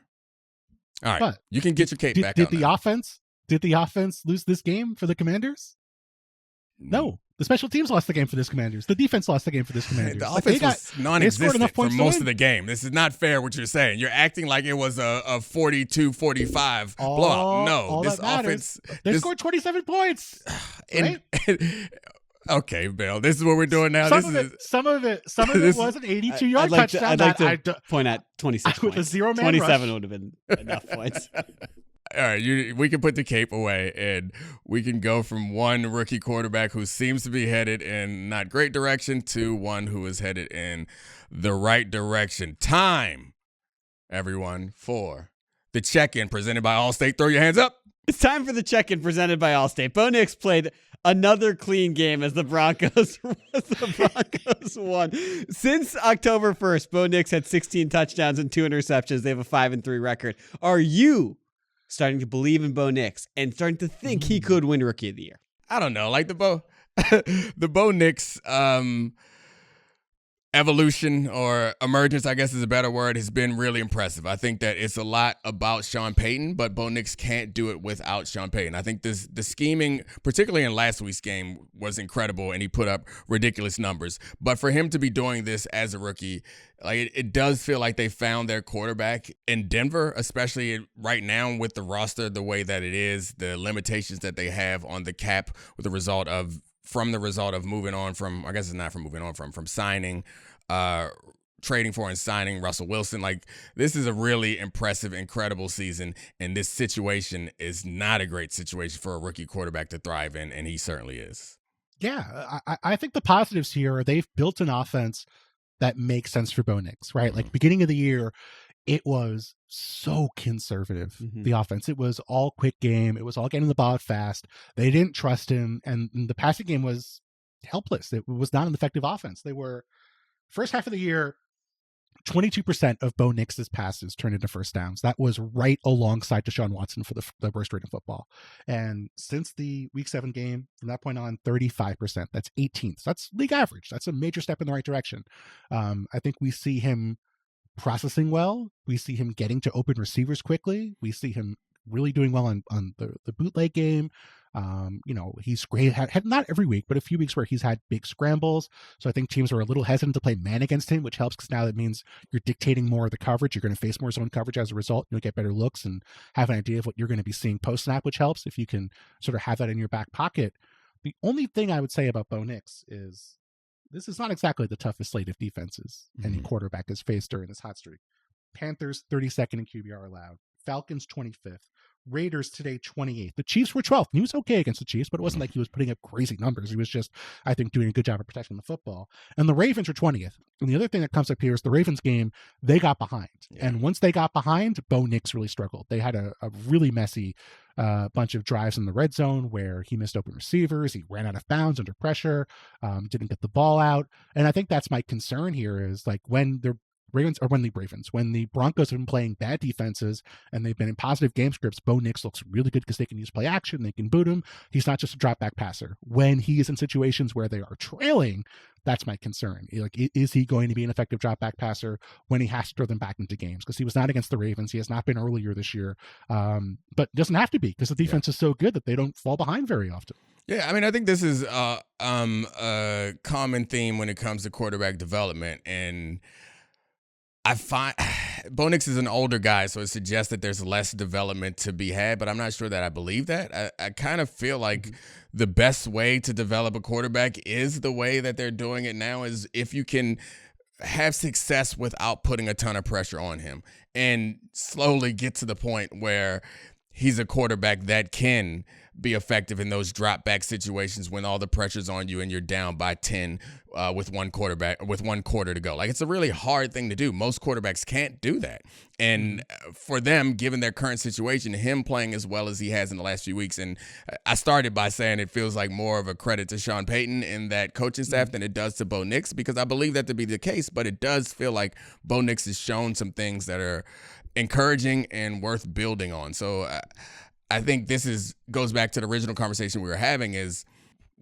All right, but you can get your cape back did on the Did the offense lose this game for the Commanders? No. The special teams lost the game for this Commanders. The defense lost the game for this Commanders. The offense was non-existent for most of the game. This is not fair what you're saying. You're acting like it was a 42-45 blowout. No, this offense... They scored 27 points. Right? Okay, Bill, this is what we're doing now. Some of it was an 82-yard touchdown. I'd like to point out 26 with points. A 0-man 27 rush. would have been enough points. All right, we can put the cape away, and we can go from one rookie quarterback who seems to be headed in not great direction to one who is headed in the right direction. Time, everyone, for the check-in presented by Allstate. Throw your hands up. It's time for the check-in presented by Allstate. Bo Nix played another clean game as the Broncos won. Since October 1st, Bo Nix had 16 touchdowns and 2 interceptions. They have a 5-3 record. Are you starting to believe in Bo Nix and starting to think he could win Rookie of the Year? I don't know, like the Bo Nix evolution or emergence, I guess is a better word, has been really impressive. I think that it's a lot about Sean Payton, but Bo Nix can't do it without Sean Payton. I think the scheming, particularly in last week's game, was incredible, and he put up ridiculous numbers. But for him to be doing this as a rookie, like it does feel like they found their quarterback in Denver, especially right now with the roster the way that it is, the limitations that they have on the cap with the result of moving on from, I guess it's not from moving on from signing, trading for and signing Russell Wilson. Like, this is a really impressive, incredible season, and this situation is not a great situation for a rookie quarterback to thrive in, and he certainly is. Yeah, I think the positives here are they've built an offense that makes sense for Bo Nix, right? Like, beginning of the year, it was so conservative, the offense. It was all quick game. It was all getting the ball out fast. They didn't trust him, and the passing game was helpless. It was not an effective offense. They were, first half of the year, 22% of Bo Nix's passes turned into first downs. That was right alongside Deshaun Watson for the worst rate in football. And since the Week 7 game, from that point on, 35%. That's 18th. That's league average. That's a major step in the right direction. I think we see him processing well. We see him getting to open receivers quickly. We see him really doing well on the bootleg game. He's great. Had not every week, but a few weeks where he's had big scrambles. So I think teams are a little hesitant to play man against him, which helps because now that means you're dictating more of the coverage. You're going to face more zone coverage as a result. You'll get better looks and have an idea of what you're going to be seeing post snap, which helps if you can sort of have that in your back pocket. The only thing I would say about Bo Nix is this is not exactly the toughest slate of defenses any quarterback has faced during this hot streak. Panthers 32nd in QBR allowed. Falcons 25th. Raiders today 28th. The Chiefs were 12th. He was okay against the Chiefs, but it wasn't like he was putting up crazy numbers. He was just, I think, doing a good job of protecting the football. And the Ravens were 20th. And the other thing that comes up here is the Ravens game, they got behind. Yeah. And once they got behind, Bo Nix really struggled. They had a really messy bunch of drives in the red zone where he missed open receivers. He ran out of bounds under pressure, didn't get the ball out. And I think that's my concern here is like when the Broncos have been playing bad defenses and they've been in positive game scripts, Bo Nix looks really good because they can use play action, they can boot him. He's not just a drop back passer. When he is in situations where they are trailing, that's my concern. Like, is he going to be an effective drop back passer when he has to throw them back into games? Because he was not against the Ravens. He has not been earlier this year, but doesn't have to be because the defense is so good that they don't fall behind very often. Yeah, I mean, I think this is a common theme when it comes to quarterback development, and I find Bo Nix is an older guy, so it suggests that there's less development to be had, but I'm not sure that I believe that. I kind of feel like the best way to develop a quarterback is the way that they're doing it now, is if you can have success without putting a ton of pressure on him and slowly get to the point where he's a quarterback that can be effective in those drop back situations when all the pressure's on you and you're down by 10 with one quarter to go. Like, it's a really hard thing to do. Most quarterbacks can't do that. And for them, given their current situation, him playing as well as he has in the last few weeks, and I started by saying it feels like more of a credit to Sean Payton and that coaching staff than it does to Bo Nix, because I believe that to be the case, but it does feel like Bo Nix has shown some things that are encouraging and worth building on. So I think this goes back to the original conversation we were having, is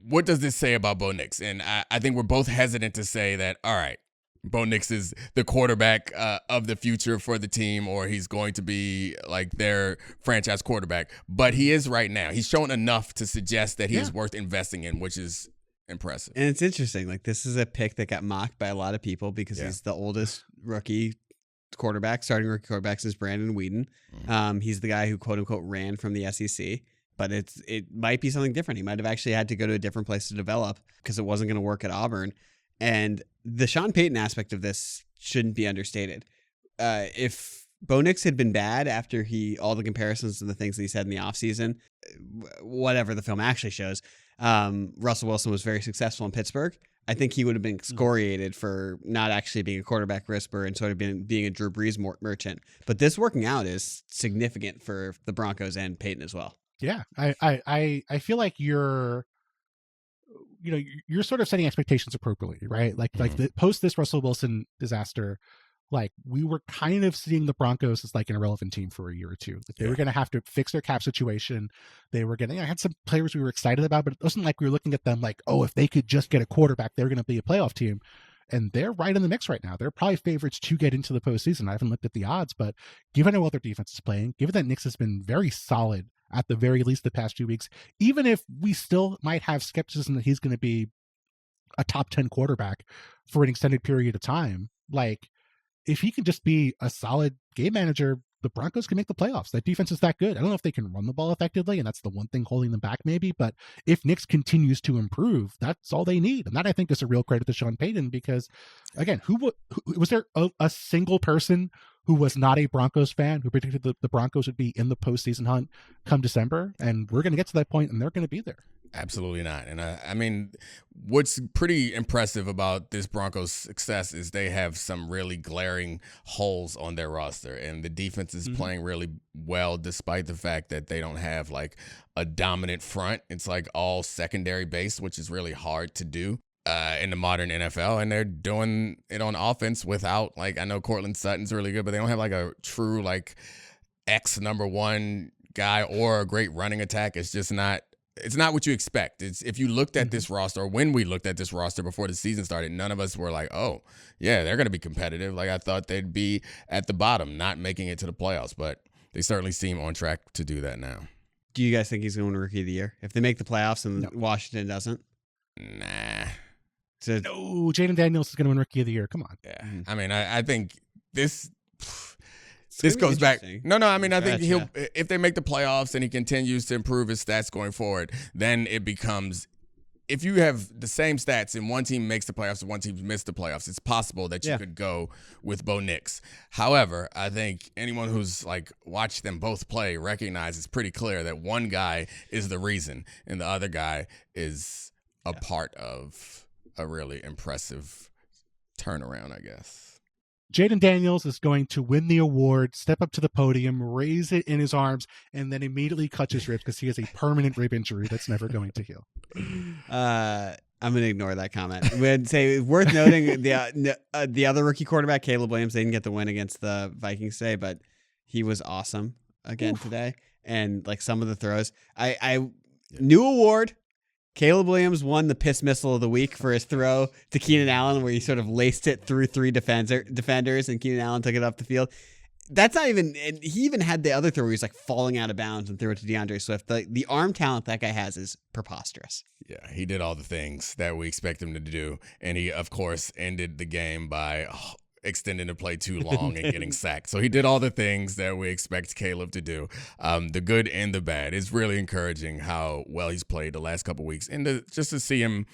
what does this say about Bo Nix? And I think we're both hesitant to say that, all right, Bo Nix is the quarterback of the future for the team, or he's going to be like their franchise quarterback. But he is right now. He's shown enough to suggest that he is worth investing in, which is impressive. And it's interesting. Like, this is a pick that got mocked by a lot of people because he's the oldest rookie quarterback, starting rookie quarterback since Brandon Whedon. He's the guy who quote unquote ran from the SEC, but it might be something different. He might have actually had to go to a different place to develop because it wasn't going to work at Auburn. And the Sean Payton aspect of this shouldn't be understated. If Bo Nix had been bad after all the comparisons and the things that he said in the offseason, whatever the film actually shows, Russell Wilson was very successful in Pittsburgh. I think he would have been excoriated for not actually being a quarterback whisperer and sort of being a Drew Brees merchant. But this working out is significant for the Broncos and Peyton as well. Yeah, I feel like you're sort of setting expectations appropriately, right? Like the post this Russell Wilson disaster, like, we were kind of seeing the Broncos as like an irrelevant team for a year or two. Like, they were going to have to fix their cap situation. They were getting, I had some players we were excited about, but it wasn't like we were looking at them like, oh, if they could just get a quarterback, they're going to be a playoff team. And they're right in the mix right now. They're probably favorites to get into the postseason. I haven't looked at the odds, but given how well their defense is playing, given that Nix has been very solid at the very least the past few weeks, even if we still might have skepticism that he's going to be a top 10 quarterback for an extended period of time, like, if he can just be a solid game manager, the Broncos can make the playoffs. That defense is that good. I don't know if they can run the ball effectively, and that's the one thing holding them back maybe, but if Nix continues to improve, that's all they need. And that, I think, is a real credit to Sean Payton, because, again, who was there a single person who was not a Broncos fan who predicted the Broncos would be in the postseason hunt come December? And we're going to get to that point, and they're going to be there. Absolutely not. And I mean, what's pretty impressive about this Broncos success is they have some really glaring holes on their roster, and the defense is playing really well despite the fact that they don't have like a dominant front. It's like all secondary based, which is really hard to do in the modern NFL, and they're doing it on offense without, like, I know Cortland Sutton's really good, but they don't have like a true like X number one guy or a great running attack. It's not what you expect. If you looked at this roster, or when we looked at this roster before the season started, none of us were like, oh, yeah, they're going to be competitive. Like, I thought they'd be at the bottom, not making it to the playoffs, but they certainly seem on track to do that now. Do you guys think he's going to win Rookie of the Year? If they make the playoffs and Washington doesn't? Nah. No, Jaden Daniels is going to win Rookie of the Year. Come on. Yeah. I mean, I think this goes back. No, I mean, I think if they make the playoffs and he continues to improve his stats going forward, then it becomes, if you have the same stats and one team makes the playoffs and one team missed the playoffs, it's possible that you could go with Bo Nix. However, I think anyone who's like watched them both play recognizes pretty clear that one guy is the reason and the other guy is a part of a really impressive turnaround, I guess. Jaden Daniels is going to win the award, step up to the podium, raise it in his arms, and then immediately cut his ribs because he has a permanent rib injury that's never going to heal. I'm going to ignore that comment. We'd say worth noting the other rookie quarterback, Caleb Williams, they didn't get the win against the Vikings today, but he was awesome again today. And like some of the throws, new award. Caleb Williams won the piss missile of the week for his throw to Keenan Allen, where he sort of laced it through three defenders, and Keenan Allen took it up the field. That's not even, and he even had the other throw where he was like falling out of bounds and threw it to DeAndre Swift. The arm talent that guy has is preposterous. Yeah, he did all the things that we expect him to do, and he, of course, ended the game by extending the play too long and getting sacked. So he did all the things that we expect Caleb to do, the good and the bad. It's really encouraging how well he's played the last couple weeks, and just to see him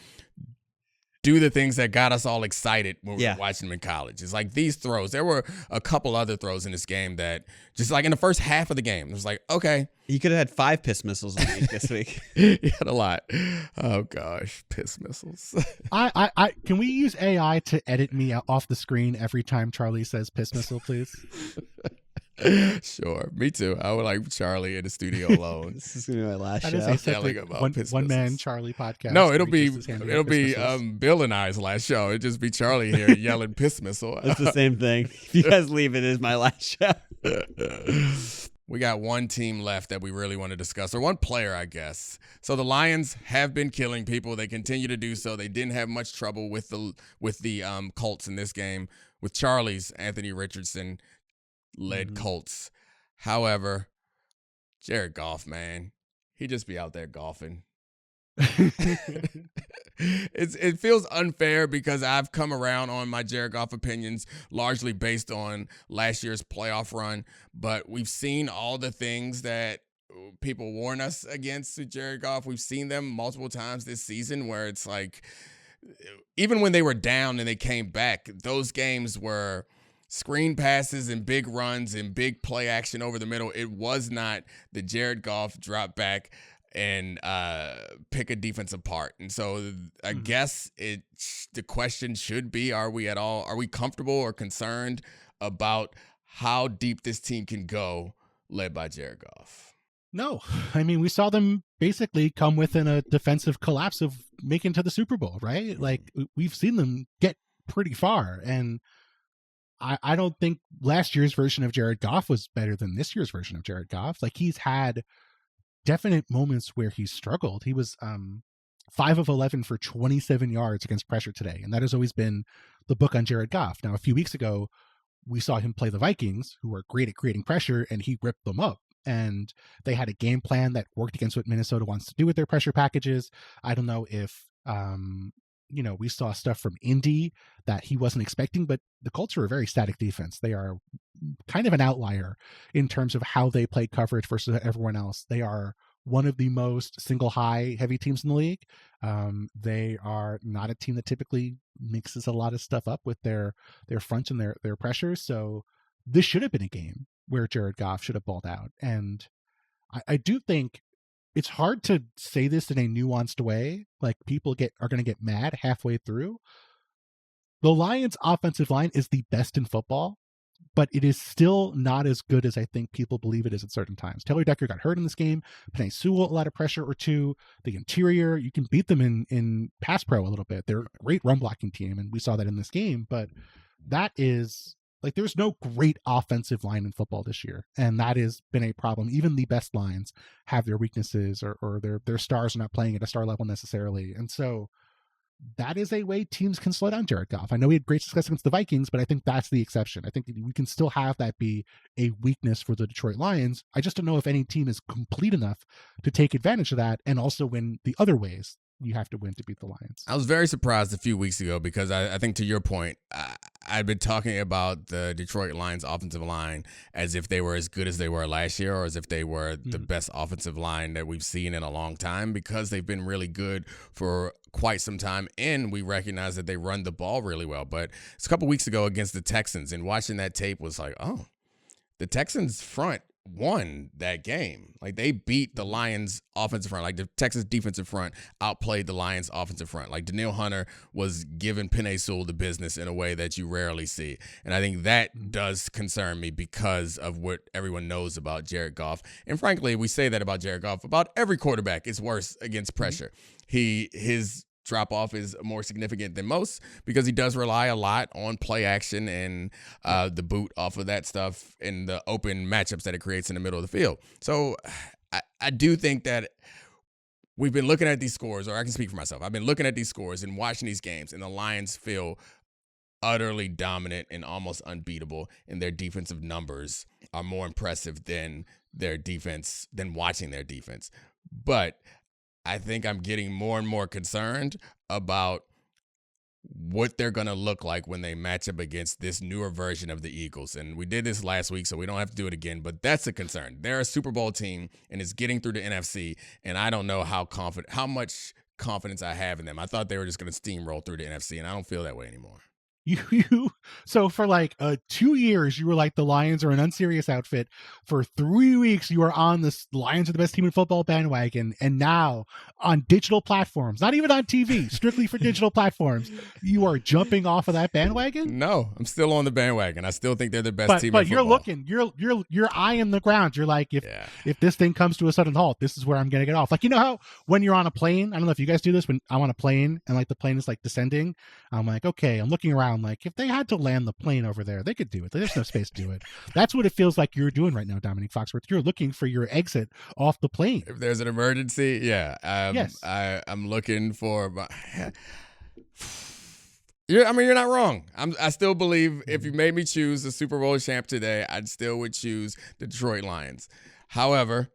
do the things that got us all excited when we were watching him in college. It's like these throws. There were a couple other throws in this game that just like in the first half of the game, it was like, okay. You could have had 5 piss missiles a week this week. He had a lot. Oh, gosh. Piss missiles. I can we use AI to edit me off the screen every time Charlie says piss missile, please? Sure. Me too. I would like Charlie in the studio alone. This is going to be my last That show. is a Yelling about piss one man missiles. Charlie podcast. No, it'll be missiles. Bill and I's last show. It'd just be Charlie here yelling piss missile. It's the same thing. If you guys leave, it is my last show. We got one team left that we really want to discuss, or one player, I guess. So the Lions have been killing people. They continue to do so. They didn't have much trouble with the Colts in this game, with Charlie's Anthony Richardson led Colts. However, Jared Goff, man, he just be out there golfing. It feels unfair because I've come around on my Jared Goff opinions largely based on last year's playoff run, but we've seen all the things that people warn us against with Jared Goff. We've seen them multiple times this season where it's like, even when they were down and they came back, those games were screen passes and big runs and big play action over the middle. It was not the Jared Goff drop back and pick a defense apart. And so I guess the question should be, are we comfortable or concerned about how deep this team can go led by Jared Goff? No. I mean, we saw them basically come within a defensive collapse of making it to the Super Bowl, right? Like, we've seen them get pretty far. And I don't think last year's version of Jared Goff was better than this year's version of Jared Goff. Like, he's had definite moments where he's struggled. He was 5 of 11 for 27 yards against pressure today, and that has always been the book on Jared Goff. Now, a few weeks ago, we saw him play the Vikings, who are great at creating pressure, and he ripped them up. And they had a game plan that worked against what Minnesota wants to do with their pressure packages. I don't know if we saw stuff from Indy that he wasn't expecting, but the Colts are a very static defense. They are kind of an outlier in terms of how they play coverage versus everyone else. They are one of the most single high heavy teams in the league. They are not a team that typically mixes a lot of stuff up with their fronts and their pressures. So this should have been a game where Jared Goff should have balled out. And I do think it's hard to say this in a nuanced way. Like, people are going to get mad halfway through. The Lions' offensive line is the best in football, but it is still not as good as I think people believe it is at certain times. Taylor Decker got hurt in this game. Penei Sewell, a lot of pressure or two. The interior, you can beat them in pass pro a little bit. They're a great run blocking team, and we saw that in this game. But that is, like, there's no great offensive line in football this year, and that has been a problem. Even the best lines have their weaknesses, or their stars are not playing at a star level necessarily. And so that is a way teams can slow down Jared Goff. I know he had great success against the Vikings, but I think that's the exception. I think we can still have that be a weakness for the Detroit Lions. I just don't know if any team is complete enough to take advantage of that and also win the other ways you have to win to beat the Lions. I was very surprised a few weeks ago because I think, to your point, I'd been talking about the Detroit Lions offensive line as if they were as good as they were last year, or as if they were the best offensive line that we've seen in a long time, because they've been really good for quite some time, and we recognize that they run the ball really well. But it's a couple weeks ago against the Texans, and watching that tape was like, oh, the Texans front won that game. Like, they beat the Lions offensive front. Like, the Texas defensive front outplayed the Lions offensive front. Like, Danielle Hunter was giving Penei Sewell the business in a way that you rarely see. And I think that does concern me because of what everyone knows about Jared Goff. And frankly, we say that about Jared Goff. About every quarterback is worse against pressure. His drop-off is more significant than most because he does rely a lot on play action and the boot off of that stuff and the open matchups that it creates in the middle of the field. So I do think that we've been looking at these scores, or I can speak for myself. I've been looking at these scores and watching these games, and the Lions feel utterly dominant and almost unbeatable, and their defensive numbers are more impressive than watching their defense. But I think I'm getting more and more concerned about what they're going to look like when they match up against this newer version of the Eagles. And we did this last week, so we don't have to do it again, but that's a concern. They're a Super Bowl team, and it's getting through the NFC, and I don't know how much confidence I have in them. I thought they were just going to steamroll through the NFC, and I don't feel that way anymore. So for like 2 years, you were like the Lions are an unserious outfit. For 3 weeks, you were on the Lions are the best team in football bandwagon. And now on digital platforms, not even on TV, strictly for digital platforms, you are jumping off of that bandwagon? No, I'm still on the bandwagon. I still think they're the best team in football. But you're looking, you're eyeing the ground. You're like, if this thing comes to a sudden halt, this is where I'm going to get off. Like, you know how when you're on a plane, I don't know if you guys do this, when I'm on a plane and like the plane is like descending, I'm like, okay, I'm looking around. Like, if they had to land the plane over there, they could do it. There's no space to do it. That's what it feels like you're doing right now, Domonique Foxworth. You're looking for your exit off the plane. If there's an emergency, yes. I'm looking for. You're not wrong. I still believe if you made me choose the Super Bowl champ today, I still would choose the Detroit Lions. However,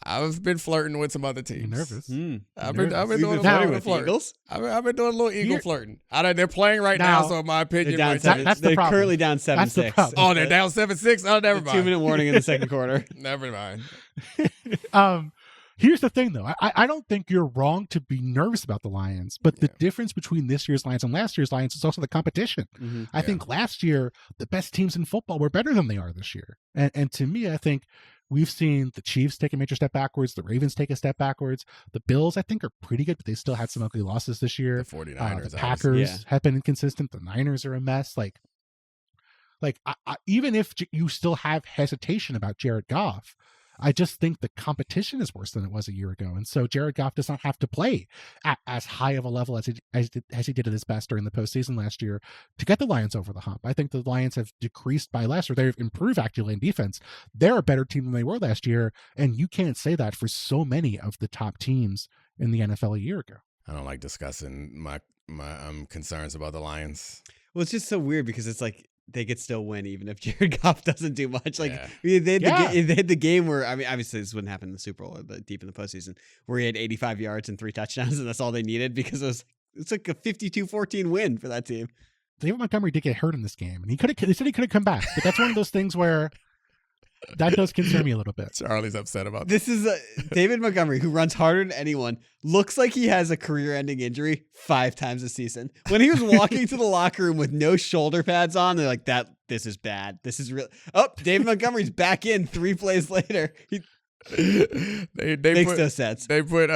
I've been flirting with some other teams. You're nervous. I've been doing a little flirting. I've been doing a little Eagle flirting. They're playing right now, so my opinion. They're currently down 7-6. Oh, they're down 7-6. Oh, never mind. 2-minute warning in the second quarter. Never mind. Here's the thing, though. I don't think you're wrong to be nervous about the Lions, but the difference between this year's Lions and last year's Lions is also the competition. Mm-hmm. I think last year, the best teams in football were better than they are this year. And to me, I think we've seen the Chiefs take a major step backwards. The Ravens take a step backwards. The Bills, I think, are pretty good, but they still had some ugly losses this year. The 49ers. The Packers have been inconsistent. The Niners are a mess. Even if you still have hesitation about Jared Goff, I just think the competition is worse than it was a year ago. And so Jared Goff does not have to play at as high of a level as he did at his best during the postseason last year to get the Lions over the hump. I think the Lions have decreased by less, or they've improved actually in defense. They're a better team than they were last year. And you can't say that for so many of the top teams in the NFL a year ago. I don't like discussing my concerns about the Lions. Well, it's just so weird because it's like, they could still win even if Jared Goff doesn't do much. Like they had the game where, I mean, obviously this wouldn't happen in the Super Bowl or deep in the postseason, where he had 85 yards and 3 touchdowns, and that's all they needed because it's like a 52-14 win for that team. David Montgomery did get hurt in this game, and they said he could have come back, but that's one of those things where that does concern me a little bit. Charlie's upset about this. Is David Montgomery, who runs harder than anyone, looks like he has a career-ending injury 5 times a season. When he was walking to the locker room with no shoulder pads on, they're like, this is bad. This is real. Oh, David Montgomery's back in 3 plays later. They makes put, no sense. They put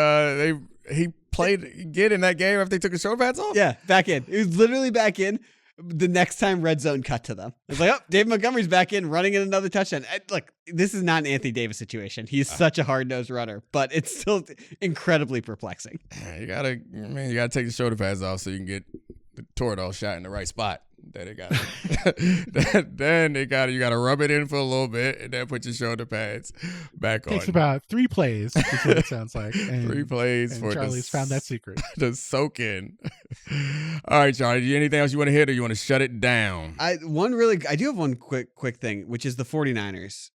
he played again in that game after they took his shoulder pads off? Yeah, back in. He was literally back in. The next time red zone cut to them. It's like, oh, David Montgomery's back in running in another touchdown. Look, this is not an Anthony Davis situation. He's such a hard-nosed runner, but it's still incredibly perplexing. You gotta take the shoulder pads off so you can get the Toradol shot in the right spot. Then you gotta rub it in for a little bit and then put your shoulder pads back on. Takes about 3 plays. Is what it sounds like. And, 3 plays for Charlie's found that secret. To soak in. All right, Charlie. Anything else you want to hit, or you want to shut it down? I do have one quick thing, which is the 49ers.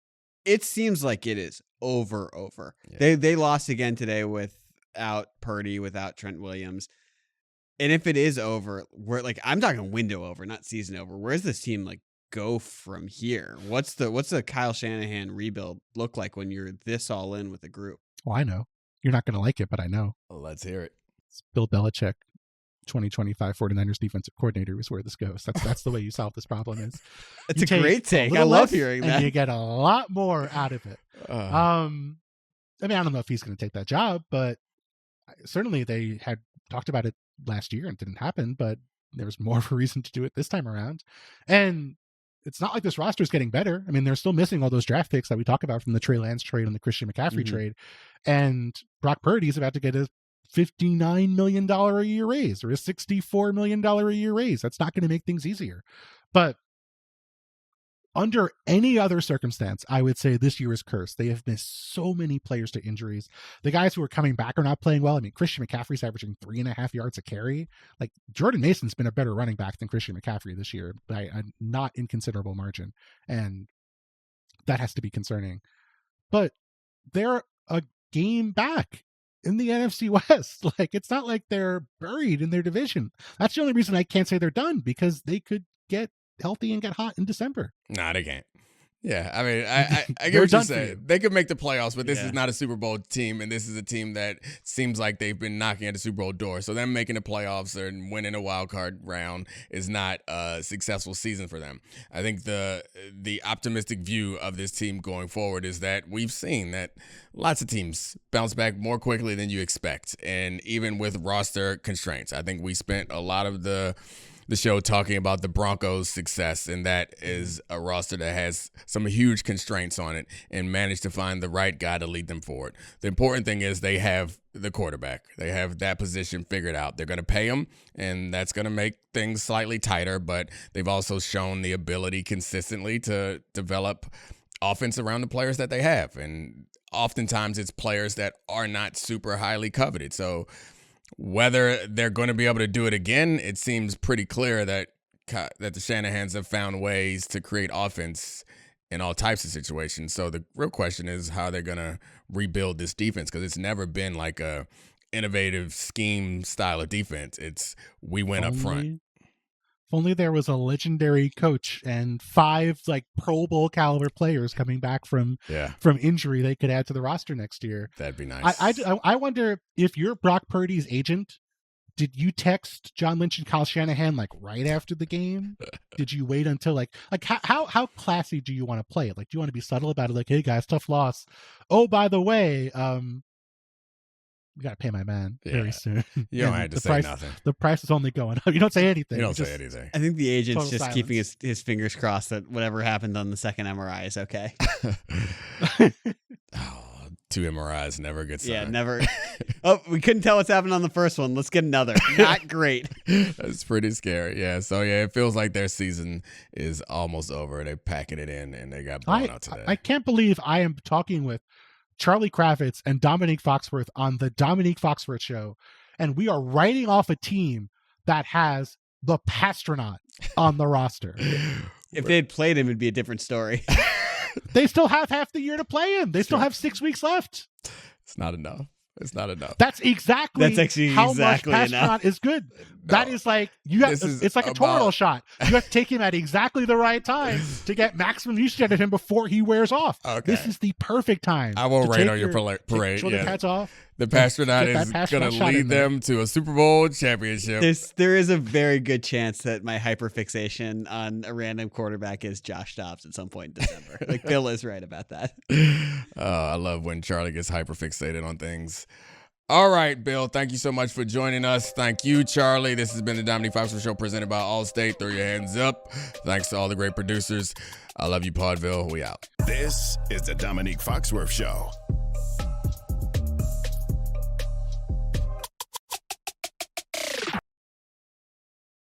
It seems like it is over. Yeah. They lost again today without Purdy, without Trent Williams. And if it is over, I'm talking window over, not season over. Where's this team go from here? What's the Kyle Shanahan rebuild look like when you're this all in with a group? Well, I know. You're not going to like it, but I know. Well, let's hear it. It's Bill Belichick, 2025 49ers defensive coordinator is where this goes. That's the way you solve this problem. It's a great take. I love hearing that. And you get a lot more out of it. I don't know if he's going to take that job, but certainly they had talked about it last year and it didn't happen, but there's more of a reason to do it this time around. And it's not like this roster is getting better. I mean, they're still missing all those draft picks that we talk about from the Trey Lance trade and the Christian McCaffrey trade. And Brock Purdy is about to get a $59 million a year raise or a $64 million a year raise. That's not going to make things easier. But under any other circumstance, I would say this year is cursed. They have missed so many players to injuries. The guys who are coming back are not playing well. I mean, Christian McCaffrey's averaging 3.5 yards a carry. Jordan Mason's been a better running back than Christian McCaffrey this year by a not inconsiderable margin. And that has to be concerning. But they're a game back in the NFC West. Like, it's not like they're buried in their division. That's the only reason I can't say they're done, because they could get healthy and get hot in December. Nah, they can't. Yeah, I mean, I get what you're saying. They could make the playoffs, but this is not a Super Bowl team, and this is a team that seems like they've been knocking at the Super Bowl door. So them making the playoffs and winning a wild card round is not a successful season for them. I think the optimistic view of this team going forward is that we've seen that lots of teams bounce back more quickly than you expect, and even with roster constraints. I think we spent a lot of the show talking about the Broncos' success, and that is a roster that has some huge constraints on it and managed to find the right guy to lead them forward. The important thing is they have the quarterback. They have that position figured out. They're going to pay him, and that's going to make things slightly tighter, but they've also shown the ability consistently to develop offense around the players that they have, and oftentimes it's players that are not super highly coveted. So whether they're going to be able to do it again, it seems pretty clear that the Shanahans have found ways to create offense in all types of situations. So the real question is how they're going to rebuild this defense, because it's never been like a innovative scheme style of defense. It's we win up front. If only there was a legendary coach and 5 like Pro Bowl caliber players coming back from injury they could add to the roster next year. That'd be nice. I wonder if you're Brock Purdy's agent, did you text John Lynch and Kyle Shanahan like right after the game? Did you wait until like how classy do you want to play it? Like, do you want to be subtle about it? Like, hey guys, tough loss. Oh, by the way, you got to pay my man very soon. You don't have to say nothing. The price is only going up. You don't say anything. You don't say anything. I think the agent's just silence. keeping his fingers crossed that whatever happened on the second MRI is okay. 2 MRIs, never a good sign. Yeah, never. Oh, we couldn't tell what's happened on the first one. Let's get another. Not great. That's pretty scary. Yeah. So, it feels like their season is almost over. They're packing it in, and they got blown out today. I can't believe I am talking with Charlie Kravitz and Domonique Foxworth on the Domonique Foxworth Show, and we are writing off a team that has the Pastronaut on the roster. If they had played him, it'd be a different story. They still have half the year to play him. They still have 6 weeks left. It's not enough. It's not enough. That's actually how exactly much Pastronaut is good. That is like it's like a total shot. You have to take him at exactly the right time to get maximum usage out of him before he wears off. Okay. This is the perfect time. I won't rain on your parade. Shoulder pads off. The Pastronaut is going to lead them to a Super Bowl championship. There is a very good chance that my hyperfixation on a random quarterback is Josh Dobbs at some point in December. Like, Bill is right about that. I love when Charlie gets hyperfixated on things. All right, Bill, thank you so much for joining us. Thank you, Charlie. This has been the Domonique Foxworth Show presented by Allstate. Throw your hands up. Thanks to all the great producers. I love you, Podville. We out. This is the Domonique Foxworth Show.